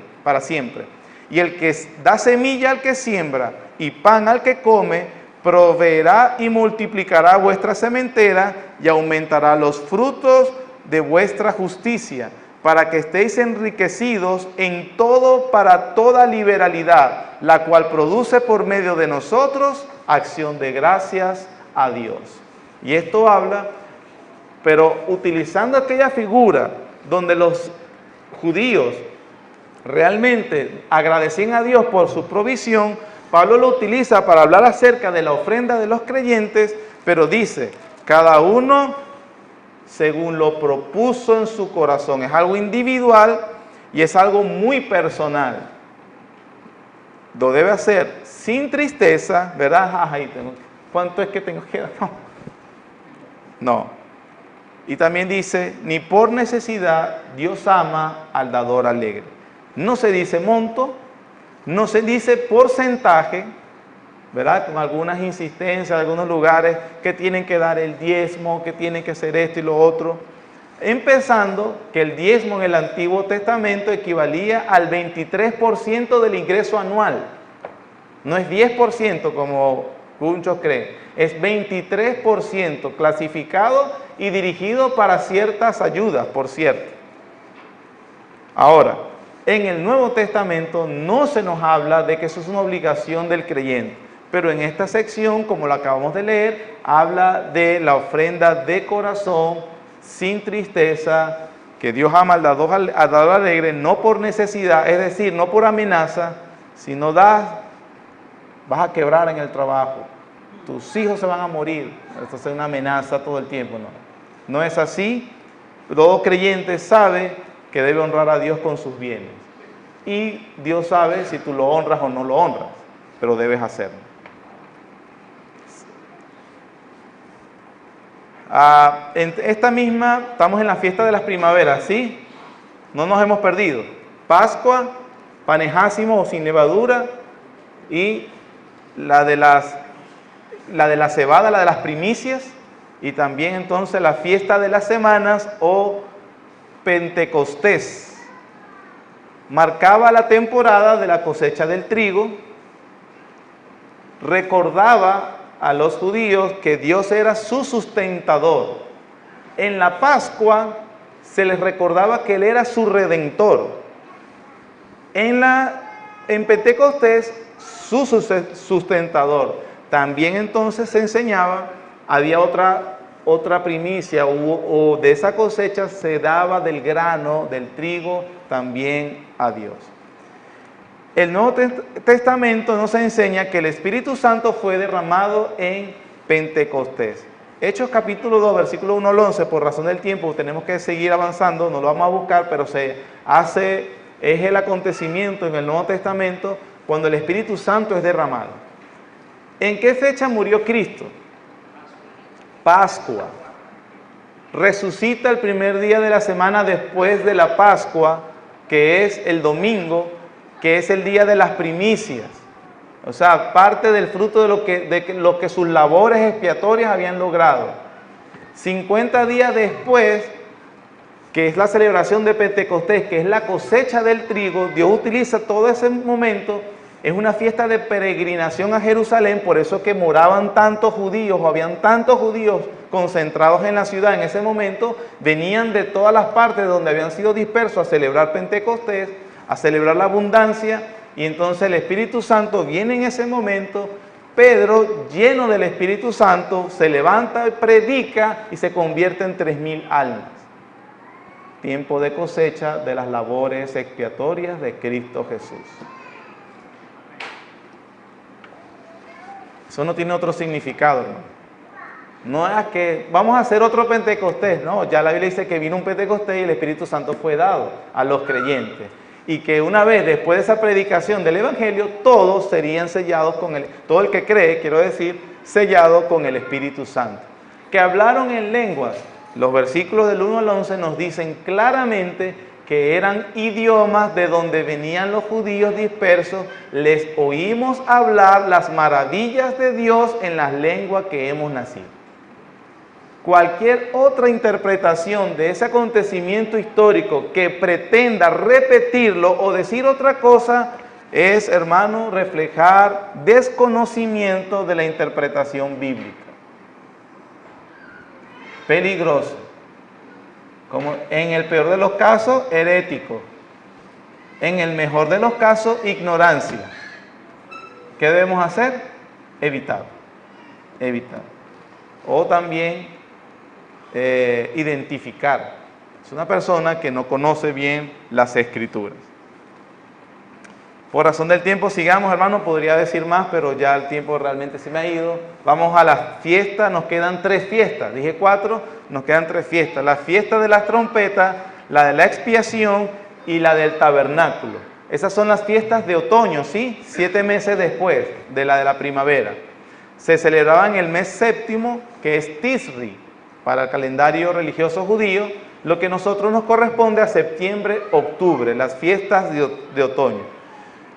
Y el que da semilla al que siembra y pan al que come, proveerá y multiplicará vuestra sementera y aumentará los frutos de vuestra justicia, para que estéis enriquecidos en todo para toda liberalidad, la cual produce por medio de nosotros acción de gracias a Dios. Y esto habla, pero utilizando aquella figura donde los judíos realmente agradecían a Dios por su provisión, Pablo lo utiliza para hablar acerca de la ofrenda de los creyentes, pero dice, cada uno según lo propuso en su corazón. Es algo individual y es algo muy personal. Lo debe hacer sin tristeza, ¿verdad? ¿Cuánto es que tengo que dar? No. Y también dice, ni por necesidad, Dios ama al dador alegre. No se dice monto, no se dice porcentaje, ¿verdad? Con algunas insistencias de algunos lugares que tienen que dar el diezmo, que tienen que hacer esto y lo otro. Empezando que el diezmo en el Antiguo Testamento equivalía al 23% del ingreso anual. No es 10% como muchos creen, es 23% clasificado y dirigido para ciertas ayudas, por cierto. Ahora, en el Nuevo Testamento no se nos habla de que eso es una obligación del creyente. Pero en esta sección, como lo acabamos de leer, habla de la ofrenda de corazón, sin tristeza, que Dios ama al dador alegre, no por necesidad, es decir, no por amenaza. Si no das, vas a quebrar en el trabajo, tus hijos se van a morir. Esto es una amenaza todo el tiempo, ¿no? No es así. Todo creyente sabe que debe honrar a Dios con sus bienes. Y Dios sabe si tú lo honras o no lo honras, pero debes hacerlo. Estamos en la fiesta de las primaveras, ¿sí? No nos hemos perdido. Pascua, panes ácimos o sin levadura, y la de la cebada, la de las primicias, y también entonces la fiesta de las semanas o Pentecostés. Marcaba la temporada de la cosecha del trigo, recordaba a los judíos que Dios era su sustentador. En la Pascua se les recordaba que Él era su redentor. En Pentecostés, su sustentador. También entonces se enseñaba, había otra primicia, o de esa cosecha se daba del grano, del trigo, también a Dios. El Nuevo Testamento nos enseña que el Espíritu Santo fue derramado en Pentecostés. Hechos capítulo 2, versículo 1 al 11, por razón del tiempo tenemos que seguir avanzando, no lo vamos a buscar, pero es el acontecimiento en el Nuevo Testamento cuando el Espíritu Santo es derramado. ¿En qué fecha murió Cristo? Pascua. Resucita el primer día de la semana después de la Pascua, que es el domingo, que es el día de las primicias. O sea, parte del fruto de lo que sus labores expiatorias habían logrado. 50 días después, que es la celebración de Pentecostés, que es la cosecha del trigo, Dios utiliza todo ese momento, es una fiesta de peregrinación a Jerusalén, por eso que moraban tantos judíos, o habían tantos judíos concentrados en la ciudad en ese momento, venían de todas las partes donde habían sido dispersos a celebrar Pentecostés, a celebrar la abundancia, y entonces el Espíritu Santo viene en ese momento. Pedro, lleno del Espíritu Santo, se levanta, predica y se convierte en 3,000 almas. Tiempo de cosecha de las labores expiatorias de Cristo Jesús. Eso no tiene otro significado, hermano. No es que vamos a hacer otro Pentecostés, no, ya la Biblia dice que vino un Pentecostés y el Espíritu Santo fue dado a los creyentes. Y que una vez después de esa predicación del Evangelio, todos serían sellados todo el que cree, quiero decir, sellado con el Espíritu Santo. Que hablaron en lenguas, los versículos del 1 al 11 nos dicen claramente que eran idiomas de donde venían los judíos dispersos, les oímos hablar las maravillas de Dios en las lenguas que hemos nacido. Cualquier otra interpretación de ese acontecimiento histórico que pretenda repetirlo o decir otra cosa es, hermano, reflejar desconocimiento de la interpretación bíblica. Peligroso. Como en el peor de los casos, herético. En el mejor de los casos, ignorancia. ¿Qué debemos hacer? Evitar. O también identificar. Es una persona que no conoce bien las Escrituras. Por razón del tiempo, sigamos, hermano, podría decir más, pero ya el tiempo realmente se me ha ido. Vamos a las fiestas, nos quedan 3 fiestas. Dije 4, nos quedan 3 fiestas. La fiesta de las trompetas, la de la expiación y la del tabernáculo. Esas son las fiestas de otoño, ¿sí? 7 meses después de la primavera. Se celebraba en el mes séptimo, que es Tisri, para el calendario religioso judío, lo que a nosotros nos corresponde a septiembre, octubre, las fiestas de otoño.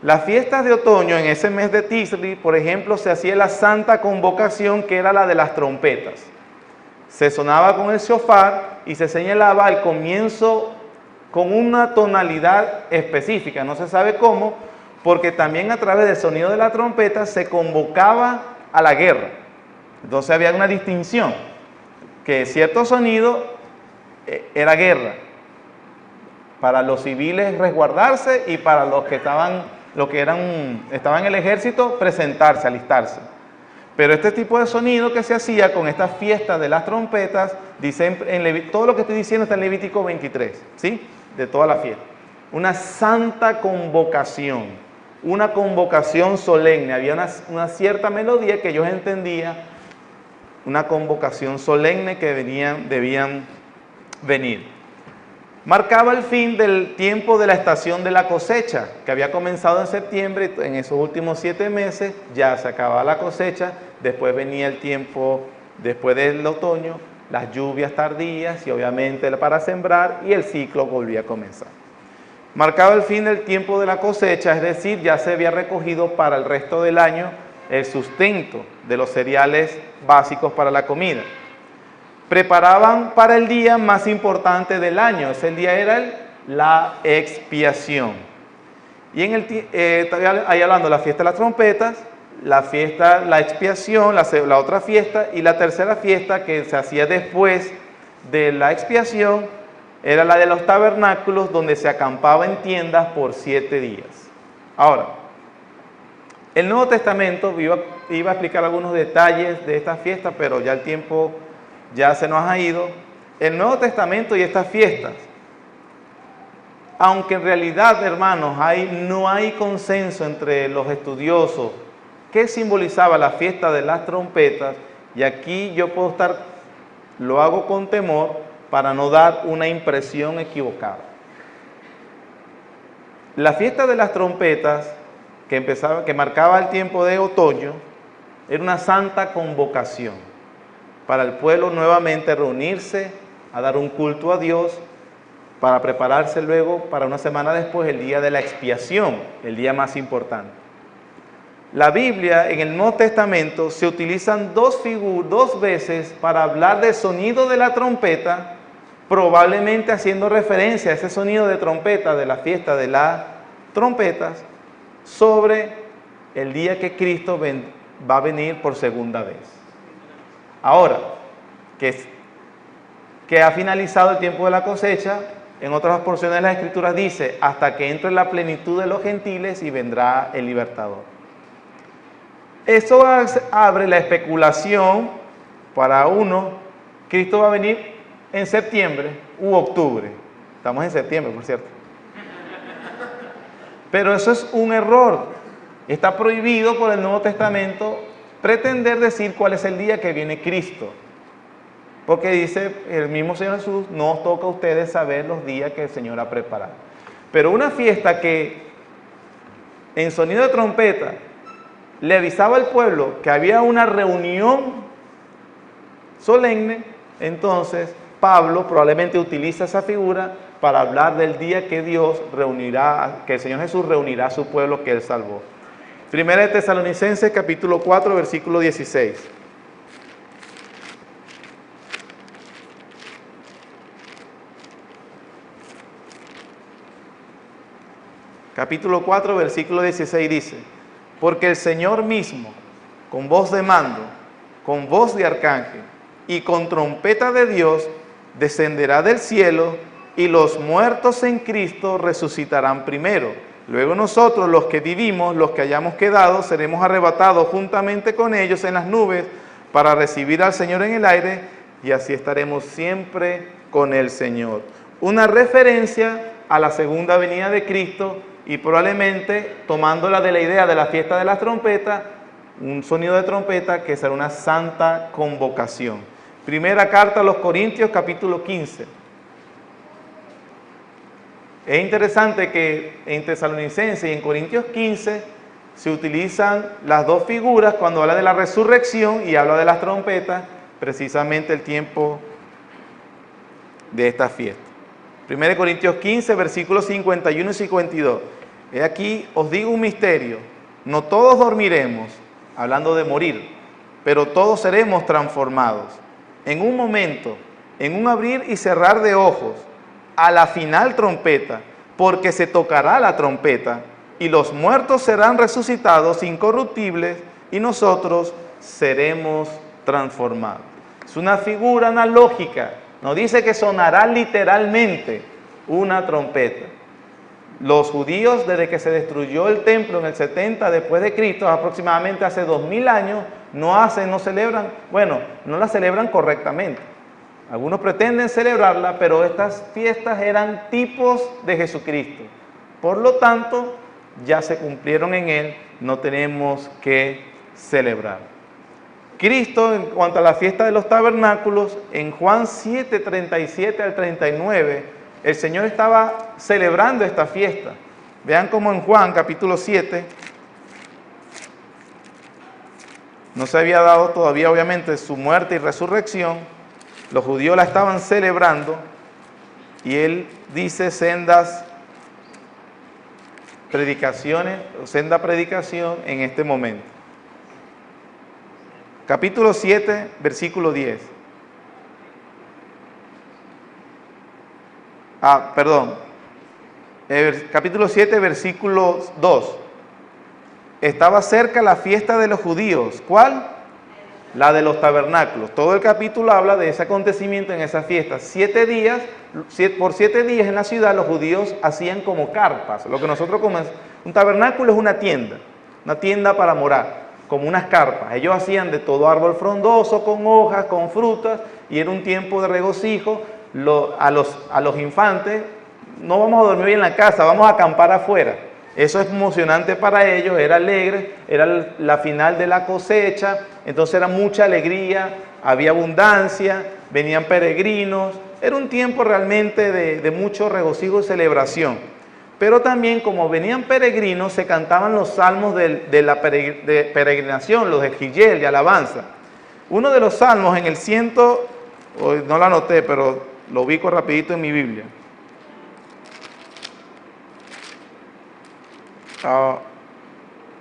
Las fiestas de otoño, en ese mes de Tisri, por ejemplo, se hacía la santa convocación, que era la de las trompetas. Se sonaba con el shofar y se señalaba al comienzo con una tonalidad específica, no se sabe cómo, porque también a través del sonido de la trompeta se convocaba a la guerra. Entonces había una distinción, que cierto sonido era guerra, para los civiles resguardarse y para los que estaban en el ejército presentarse, alistarse. Pero este tipo de sonido que se hacía con estas fiestas de las trompetas, dice todo lo que estoy diciendo está en Levítico 23, ¿sí? De toda la fiesta. Una santa convocación, una convocación solemne. Había una cierta melodía que ellos entendían, una convocación solemne que debían venir. Marcaba el fin del tiempo de la estación de la cosecha, que había comenzado en septiembre. En esos últimos 7 meses ya se acababa la cosecha, después venía el tiempo, después del otoño, las lluvias tardías y obviamente para sembrar, y el ciclo volvía a comenzar. Marcaba el fin del tiempo de la cosecha, es decir, ya se había recogido para el resto del año el sustento de los cereales básicos para la comida. Preparaban para el día más importante del año, ese día era la expiación. Y ahí hablando de la fiesta de las trompetas, la expiación, la otra fiesta, y la tercera fiesta que se hacía después de la expiación era la de los tabernáculos, donde se acampaba en tiendas por 7 días. Ahora, el Nuevo Testamento iba a explicar algunos detalles de esta fiesta, pero ya el tiempo ya se nos ha ido. El Nuevo Testamento y estas fiestas, aunque en realidad, hermanos, no hay consenso entre los estudiosos qué simbolizaba la fiesta de las trompetas, y aquí yo lo hago con temor para no dar una impresión equivocada. La fiesta de las trompetas, que marcaba el tiempo de otoño, era una santa convocación para el pueblo nuevamente reunirse a dar un culto a Dios, para prepararse luego para una semana después el día de la expiación, el día más importante. La Biblia, en el Nuevo Testamento, se utilizan dos veces para hablar del sonido de la trompeta, probablemente haciendo referencia a ese sonido de trompeta de la fiesta de las trompetas, sobre el día que Cristo va a venir por segunda vez. Ahora, que ha finalizado el tiempo de la cosecha, en otras porciones de las Escrituras dice, hasta que entre la plenitud de los gentiles y vendrá el libertador. Eso abre la especulación para uno: Cristo va a venir en septiembre u octubre. Estamos en septiembre, por cierto. Pero eso es un error. Está prohibido por el Nuevo Testamento pretender decir cuál es el día que viene Cristo. Porque dice el mismo Señor Jesús, no os toca a ustedes saber los días que el Señor ha preparado. Pero una fiesta que en sonido de trompeta le avisaba al pueblo que había una reunión solemne, entonces Pablo probablemente utiliza esa figura para hablar del día que que el Señor Jesús reunirá a su pueblo que Él salvó. Primera de Tesalonicenses, capítulo 4, versículo 16. Capítulo 4, versículo 16 dice: porque el Señor mismo, con voz de mando, con voz de arcángel y con trompeta de Dios, descenderá del cielo, y los muertos en Cristo resucitarán primero. Luego nosotros, los que vivimos, los que hayamos quedado, seremos arrebatados juntamente con ellos en las nubes para recibir al Señor en el aire, y así estaremos siempre con el Señor. Una referencia a la segunda venida de Cristo, y probablemente tomándola de la idea de la fiesta de las trompetas, un sonido de trompeta que será una santa convocación. Primera carta a los Corintios, capítulo 15. Es interesante que en Tesalonicenses y en Corintios 15 se utilizan las dos figuras cuando habla de la resurrección y habla de las trompetas, precisamente el tiempo de esta fiesta. 1 Corintios 15, versículos 51 y 52. He aquí, os digo un misterio: no todos dormiremos, hablando de morir, pero todos seremos transformados. En un momento, en un abrir y cerrar de ojos, a la final trompeta, porque se tocará la trompeta, y los muertos serán resucitados incorruptibles, y nosotros seremos transformados. Es una figura analógica. No dice que sonará literalmente una trompeta. Los judíos, desde que se destruyó el templo en el 70 después de Cristo, aproximadamente hace 2000 años, no la celebran correctamente. Algunos pretenden celebrarla, pero estas fiestas eran tipos de Jesucristo. Por lo tanto, ya se cumplieron en Él, no tenemos que celebrar. Cristo, en cuanto a la fiesta de los tabernáculos, en Juan 7, 37 al 39, el Señor estaba celebrando esta fiesta. Vean cómo en Juan capítulo 7, no se había dado todavía obviamente su muerte y resurrección, los judíos la estaban celebrando, y Él dice: sendas predicaciones, senda predicación en este momento. Capítulo 7, versículo 10. Capítulo 7, versículo 2. Estaba cerca la fiesta de los judíos. ¿Cuál? La de los tabernáculos. Todo el capítulo habla de ese acontecimiento en esa fiesta. 7 días, por 7 días en la ciudad los judíos hacían como carpas. Lo que nosotros comemos, un tabernáculo es una tienda para morar, como unas carpas. Ellos hacían de todo árbol frondoso, con hojas, con frutas, y era un tiempo de regocijo. A los infantes, no vamos a dormir en la casa, vamos a acampar afuera. Eso es emocionante para ellos, era alegre, era la final de la cosecha, entonces era mucha alegría, había abundancia, venían peregrinos, era un tiempo realmente de mucho regocijo y celebración. Pero también como venían peregrinos, se cantaban los salmos de la peregrinación, los de Gillel, de alabanza. Uno de los salmos en el no lo anoté, pero lo ubico rapidito en mi Biblia.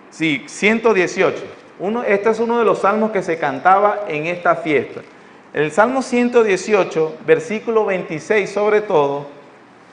Sí, 118. Este es uno de los salmos que se cantaba en esta fiesta. El Salmo 118, versículo 26 sobre todo,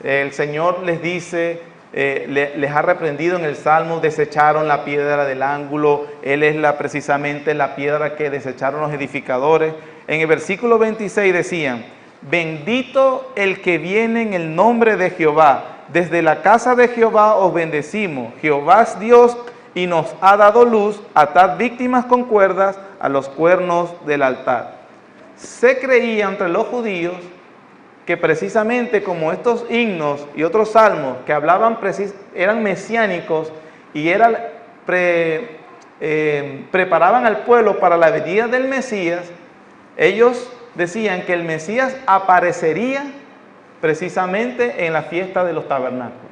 el Señor les dice, les ha reprendido en el Salmo, desecharon la piedra del ángulo, Él es precisamente la piedra que desecharon los edificadores. En el versículo 26 decían, bendito el que viene en el nombre de Jehová. Desde la casa de Jehová os bendecimos. Jehová es Dios y nos ha dado luz. Atad víctimas con cuerdas a los cuernos del altar. Se creía entre los judíos que precisamente como estos himnos y otros salmos que hablaban eran mesiánicos y preparaban al pueblo para la venida del Mesías, ellos decían que el Mesías aparecería precisamente en la fiesta de los tabernáculos.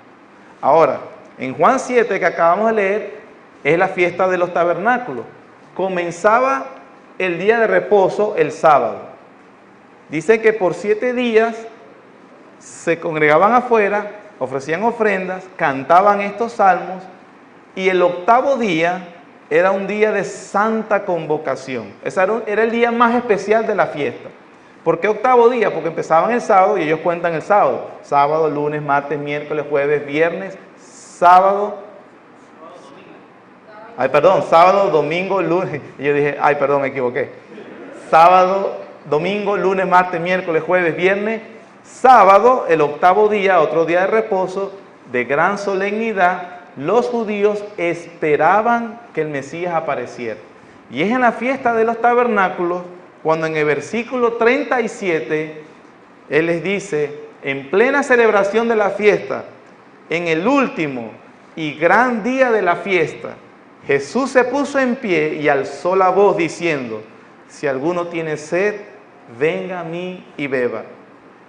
Ahora, en Juan 7 que acabamos de leer, es la fiesta de los tabernáculos. Comenzaba el día de reposo el sábado. Dice que por 7 días se congregaban afuera, ofrecían ofrendas, cantaban estos salmos, y el 8º día era un día de santa convocación. Ese era el día más especial de la fiesta. ¿Por qué 8º día? Porque empezaban el sábado y ellos cuentan el sábado. Sábado, lunes, martes, miércoles, jueves, viernes, sábado, domingo, lunes. Y yo dije, me equivoqué. Sábado, domingo, lunes, martes, miércoles, jueves, viernes, sábado, el 8º día, otro día de reposo, de gran solemnidad. Los judíos esperaban que el Mesías apareciera. Y es en la fiesta de los tabernáculos cuando en el versículo 37 Él les dice, en plena celebración de la fiesta, en el último y gran día de la fiesta, Jesús se puso en pie y alzó la voz diciendo, si alguno tiene sed, venga a mí y beba.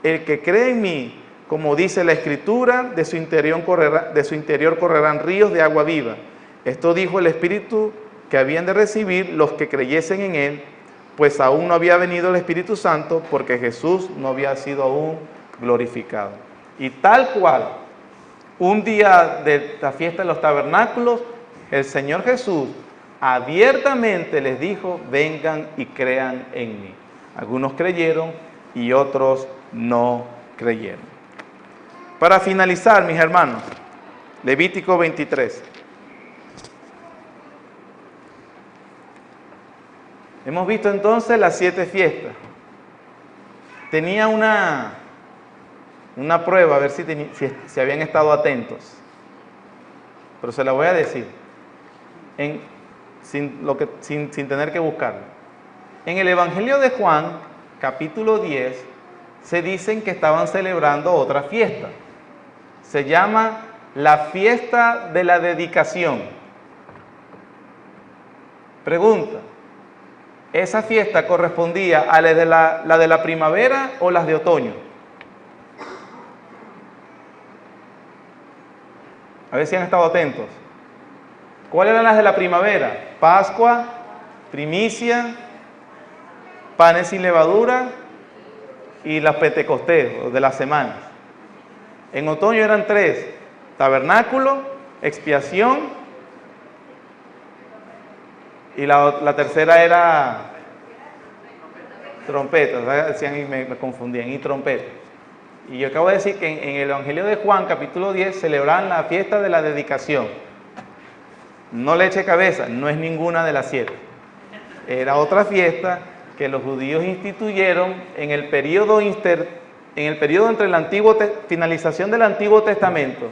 El que cree en mí, como dice la Escritura, de su interior correrán ríos de agua viva. Esto dijo el Espíritu que habían de recibir los que creyesen en Él, pues aún no había venido el Espíritu Santo, porque Jesús no había sido aún glorificado. Y tal cual, un día de la fiesta de los tabernáculos, el Señor Jesús abiertamente les dijo, vengan y crean en mí. Algunos creyeron y otros no creyeron. Para finalizar, mis hermanos, Levítico 23. Hemos visto entonces las 7 fiestas. Tenía una prueba, a ver si habían estado atentos. Pero se la voy a decir, sin tener que buscarlo. En el Evangelio de Juan, capítulo 10, se dicen que estaban celebrando otra fiesta. Se llama la fiesta de la dedicación. Pregunta, ¿esa fiesta correspondía a la de la primavera o las de otoño? A ver si han estado atentos. ¿Cuáles eran las de la primavera? Pascua, primicia, panes sin levadura y las Pentecostés, de las semanas. En otoño eran 3, tabernáculo, expiación, y la tercera era trompeta, decían y me confundían, y trompeta. Y yo acabo de decir que en el Evangelio de Juan, capítulo 10, celebraban la fiesta de la dedicación. No le eche cabeza, no es ninguna de las 7. Era otra fiesta que los judíos instituyeron en el periodo entre la finalización del Antiguo Testamento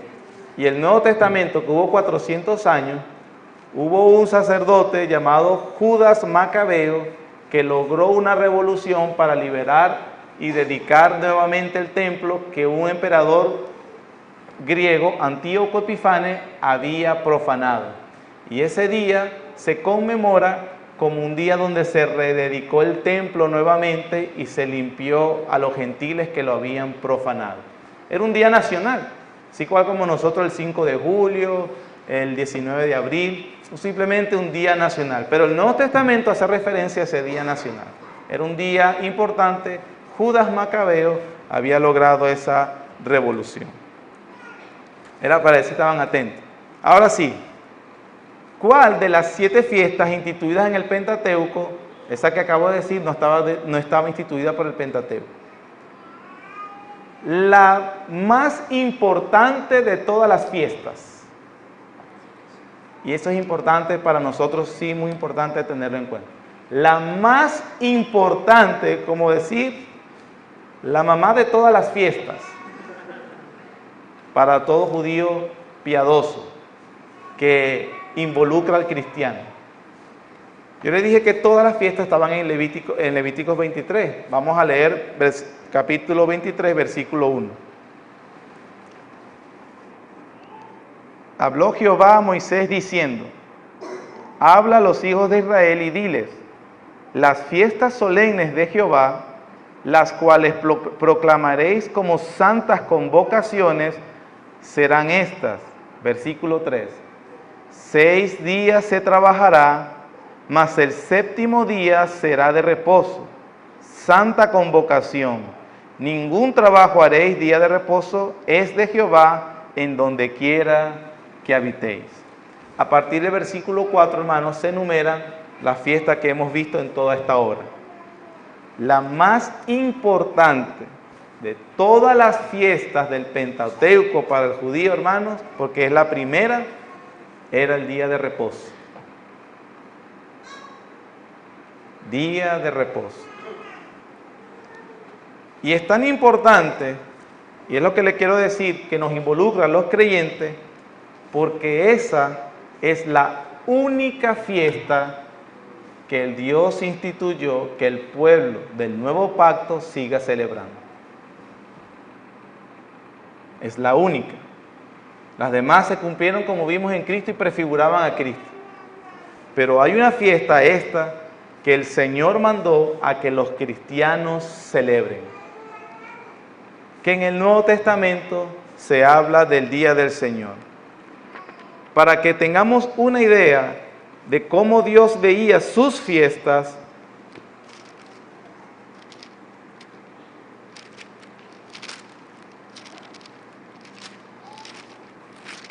y el Nuevo Testamento, que hubo 400 años. Hubo un sacerdote llamado Judas Macabeo que logró una revolución para liberar y dedicar nuevamente el templo que un emperador griego, Antíoco Epífanes, había profanado. Y ese día se conmemora como un día donde se rededicó el templo nuevamente y se limpió a los gentiles que lo habían profanado. Era un día nacional, así cual como nosotros el 5 de julio, el 19 de abril, simplemente un día nacional. Pero el Nuevo Testamento hace referencia a ese día nacional. Era un día importante. Judas Macabeo había logrado esa revolución. Era para eso, estaban atentos. Ahora sí, ¿cuál de las 7 fiestas instituidas en el Pentateuco, esa que acabo de decir, no estaba instituida por el Pentateuco? La más importante de todas las fiestas. Y eso es importante para nosotros, sí, muy importante tenerlo en cuenta. La más importante, como decir, la mamá de todas las fiestas, para todo judío piadoso que involucra al cristiano. Yo les dije que todas las fiestas estaban en Levíticos 23. Vamos a leer capítulo 23, versículo 1. Habló Jehová a Moisés diciendo: habla a los hijos de Israel y diles: las fiestas solemnes de Jehová, las cuales proclamaréis como santas convocaciones, serán estas. Versículo 3. 6 días se trabajará, mas el 7º día será de reposo, santa convocación. Ningún trabajo haréis, día de reposo es de Jehová en donde quiera que habitéis. A partir del versículo 4, hermanos, se enumeran las fiestas que hemos visto en toda esta hora. La más importante de todas las fiestas del Pentateuco para el judío, hermanos, porque es la primera, era el día de reposo. Día de reposo. Y es tan importante, y es lo que le quiero decir, que nos involucra a los creyentes, porque esa es la única fiesta que el Dios instituyó que el pueblo del nuevo pacto siga celebrando. Es la única. Las demás se cumplieron como vimos en Cristo y prefiguraban a Cristo. Pero hay una fiesta, esta, que el Señor mandó a que los cristianos celebren. Que en el Nuevo Testamento se habla del Día del Señor. Para que tengamos una idea de cómo Dios veía sus fiestas,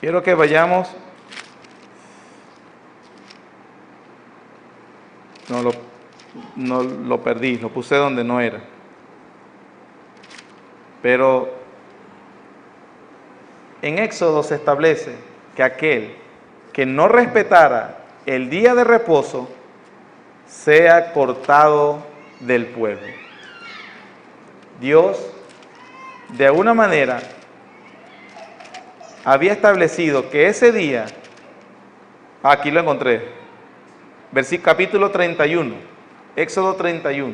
quiero que vayamos, no lo perdí, lo puse donde no era, pero en Éxodo se establece que aquel que no respetara el día de reposo sea cortado del pueblo. Dios, de alguna manera, había establecido que ese día, aquí lo encontré, capítulo 31, Éxodo 31,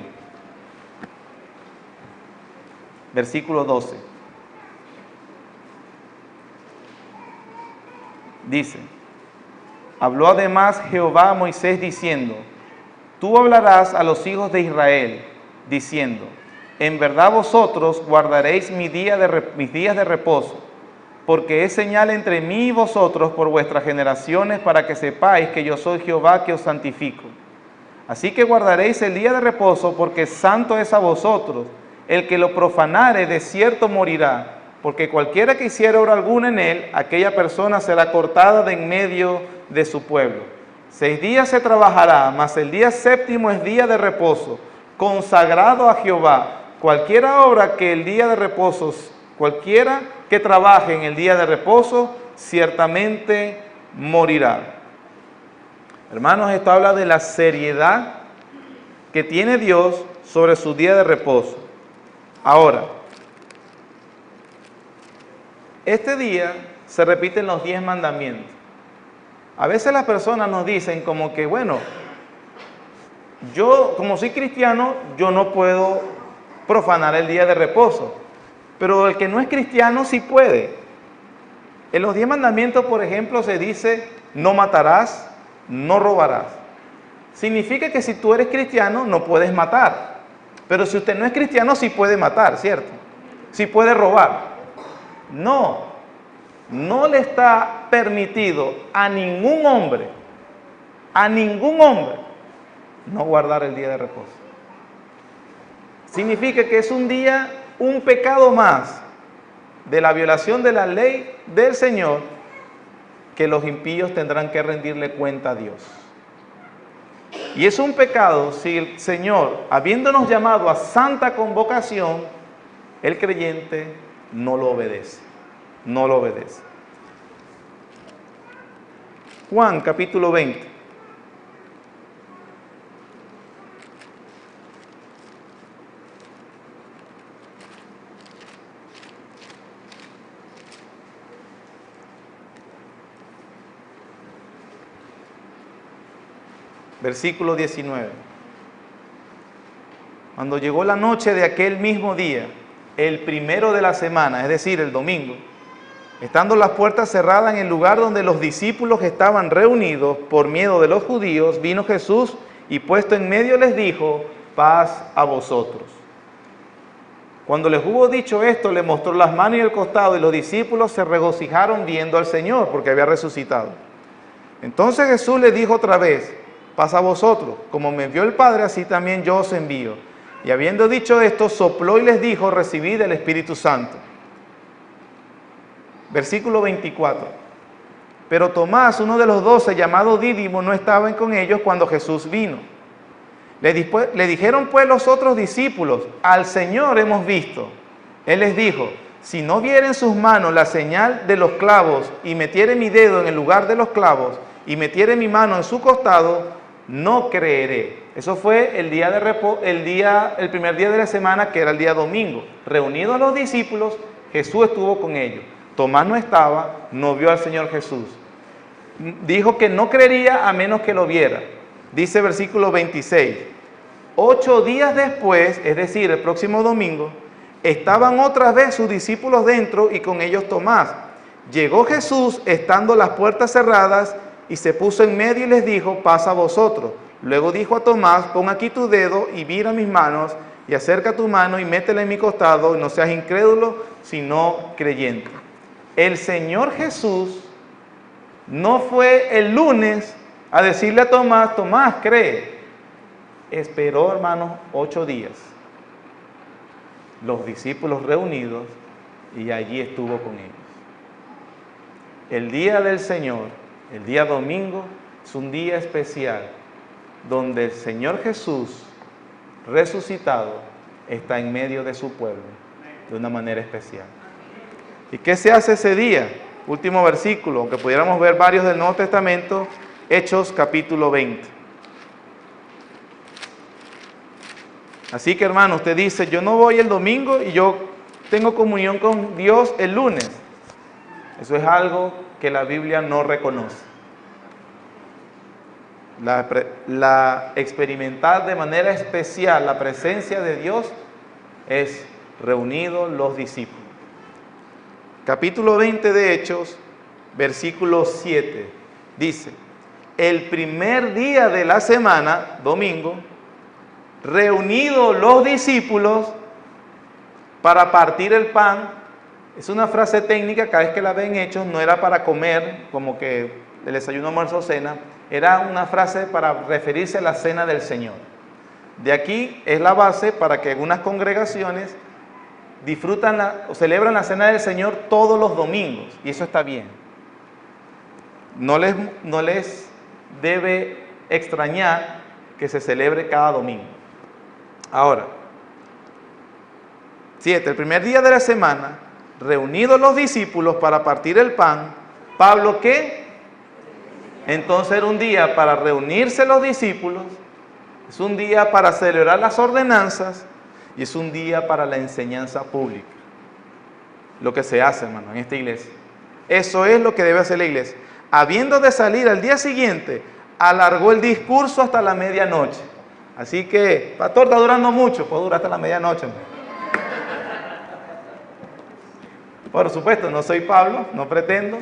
versículo 12. Dice: habló además Jehová a Moisés diciendo: tú hablarás a los hijos de Israel, diciendo: en verdad vosotros guardaréis mis días de reposo, porque es señal entre mí y vosotros por vuestras generaciones, para que sepáis que yo soy Jehová que os santifico. Así que guardaréis el día de reposo, porque santo es a vosotros. El que lo profanare de cierto morirá. porque cualquiera que hiciera obra alguna en él, aquella persona será cortada de en medio de su pueblo. 6 días se trabajará, mas el día séptimo es día de reposo, consagrado a Jehová. Cualquiera obra que el día de reposo, cualquiera que trabaje en el día de reposo, ciertamente morirá. Hermanos, esto habla de la seriedad que tiene Dios sobre su día de reposo. Ahora, este día se repiten los 10 mandamientos. A veces las personas nos dicen como que, bueno, yo como soy cristiano, yo no puedo profanar el día de reposo, pero el que no es cristiano sí puede. En los 10 mandamientos, por ejemplo, se dice, no matarás, no robarás. Significa que si tú eres cristiano no puedes matar, pero si usted no es cristiano sí puede matar, ¿cierto? Sí puede robar. No le está permitido a ningún hombre, no guardar el día de reposo. Significa que es un día, un pecado más de la violación de la ley del Señor, que los impíos tendrán que rendirle cuenta a Dios. Y es un pecado si el Señor, habiéndonos llamado a santa convocación, el creyente no lo obedece. No lo obedece. Juan capítulo 20. Versículo 19. Cuando llegó la noche de aquel mismo día, el primero de la semana, es decir, el domingo, estando las puertas cerradas en el lugar donde los discípulos estaban reunidos por miedo de los judíos, vino Jesús y puesto en medio les dijo, paz a vosotros. Cuando les hubo dicho esto, le mostró las manos y el costado, y los discípulos se regocijaron viendo al Señor, porque había resucitado. Entonces Jesús les dijo otra vez, paz a vosotros, como me envió el Padre, así también yo os envío. Y habiendo dicho esto, sopló y les dijo, recibid el Espíritu Santo. Versículo 24. Pero Tomás, uno de los 12, llamado Dídimo, no estaba con ellos cuando Jesús vino. Le dijeron pues los otros discípulos, al Señor hemos visto. Él les dijo, si no viere en sus manos la señal de los clavos, y metiere mi dedo en el lugar de los clavos, y metiere mi mano en su costado, no creeré. Eso fue el día de reposo, el primer día de la semana, que era el día domingo. Reunidos los discípulos, Jesús estuvo con ellos. Tomás no estaba, no vio al Señor Jesús. Dijo que no creería a menos que lo viera. Dice versículo 26. 8 días después, es decir, el próximo domingo, estaban otra vez sus discípulos dentro y con ellos Tomás. Llegó Jesús estando las puertas cerradas y se puso en medio y les dijo, paz a vosotros. Luego dijo a Tomás, pon aquí tu dedo y mira mis manos y acerca tu mano y métela en mi costado y no seas incrédulo, sino creyente. El Señor Jesús no fue el lunes a decirle a Tomás, Tomás, cree. Esperó, hermanos, 8 días. Los discípulos reunidos y allí estuvo con ellos. El día del Señor, el día domingo, es un día especial donde el Señor Jesús resucitado está en medio de su pueblo de una manera especial. ¿Y qué se hace ese día? Último versículo, aunque pudiéramos ver varios del Nuevo Testamento, Hechos capítulo 20. Así que, hermano, usted dice, yo no voy el domingo y yo tengo comunión con Dios el lunes. Eso es algo que la Biblia no reconoce. Experimentar de manera especial la presencia de Dios es reunidos los discípulos. Capítulo 20 de Hechos, versículo 7, dice, el primer día de la semana, domingo, reunidos los discípulos para partir el pan. Es una frase técnica, cada vez que la ven Hechos, no era para comer, como que el desayuno, almuerzo, cena, era una frase para referirse a la cena del Señor. De aquí es la base para que algunas congregaciones disfrutan o celebran la Cena del Señor todos los domingos, y eso está bien. No les debe extrañar que se celebre cada domingo. Ahora, 7. El primer día de la semana, reunidos los discípulos para partir el pan, Pablo, ¿qué? Entonces era un día para reunirse los discípulos, es un día para celebrar las ordenanzas y es un día para la enseñanza pública. Lo que se hace, hermano, en esta iglesia. Eso es lo que debe hacer la iglesia. Habiendo de salir al día siguiente, alargó el discurso hasta la medianoche. Así que, pastor, está durando mucho, puede durar hasta la medianoche. Por supuesto, no soy Pablo, no pretendo.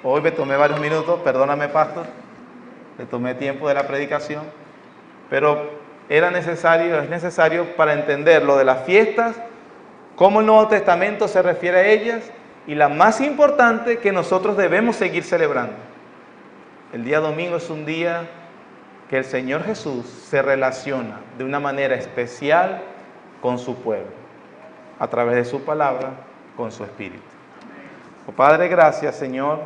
Hoy me tomé varios minutos, perdóname, pastor, le tomé tiempo de la predicación, pero es necesario para entender lo de las fiestas, cómo el Nuevo Testamento se refiere a ellas, y la más importante que nosotros debemos seguir celebrando. El día domingo es un día que el Señor Jesús se relaciona de una manera especial con su pueblo, a través de su palabra, con su Espíritu. Oh, Padre, gracias, Señor,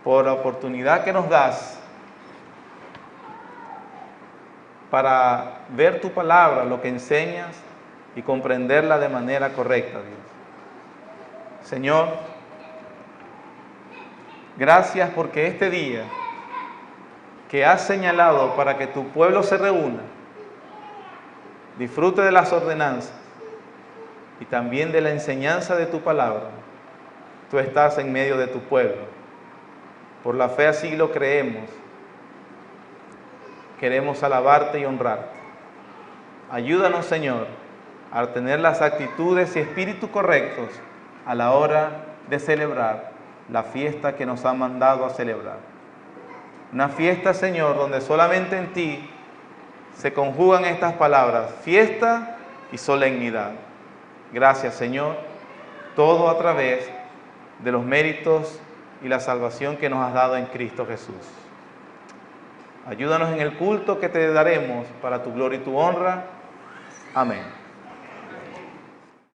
por la oportunidad que nos das para ver tu palabra, lo que enseñas, y comprenderla de manera correcta, Dios. Señor, gracias porque este día que has señalado para que tu pueblo se reúna, disfrute de las ordenanzas y también de la enseñanza de tu palabra, tú estás en medio de tu pueblo. Por la fe así lo creemos. Queremos alabarte y honrarte. Ayúdanos, Señor, a tener las actitudes y espíritu correctos a la hora de celebrar la fiesta que nos ha mandado a celebrar. Una fiesta, Señor, donde solamente en ti se conjugan estas palabras, fiesta y solemnidad. Gracias, Señor, todo a través de los méritos y la salvación que nos has dado en Cristo Jesús. Ayúdanos en el culto que te daremos para tu gloria y tu honra. Amén.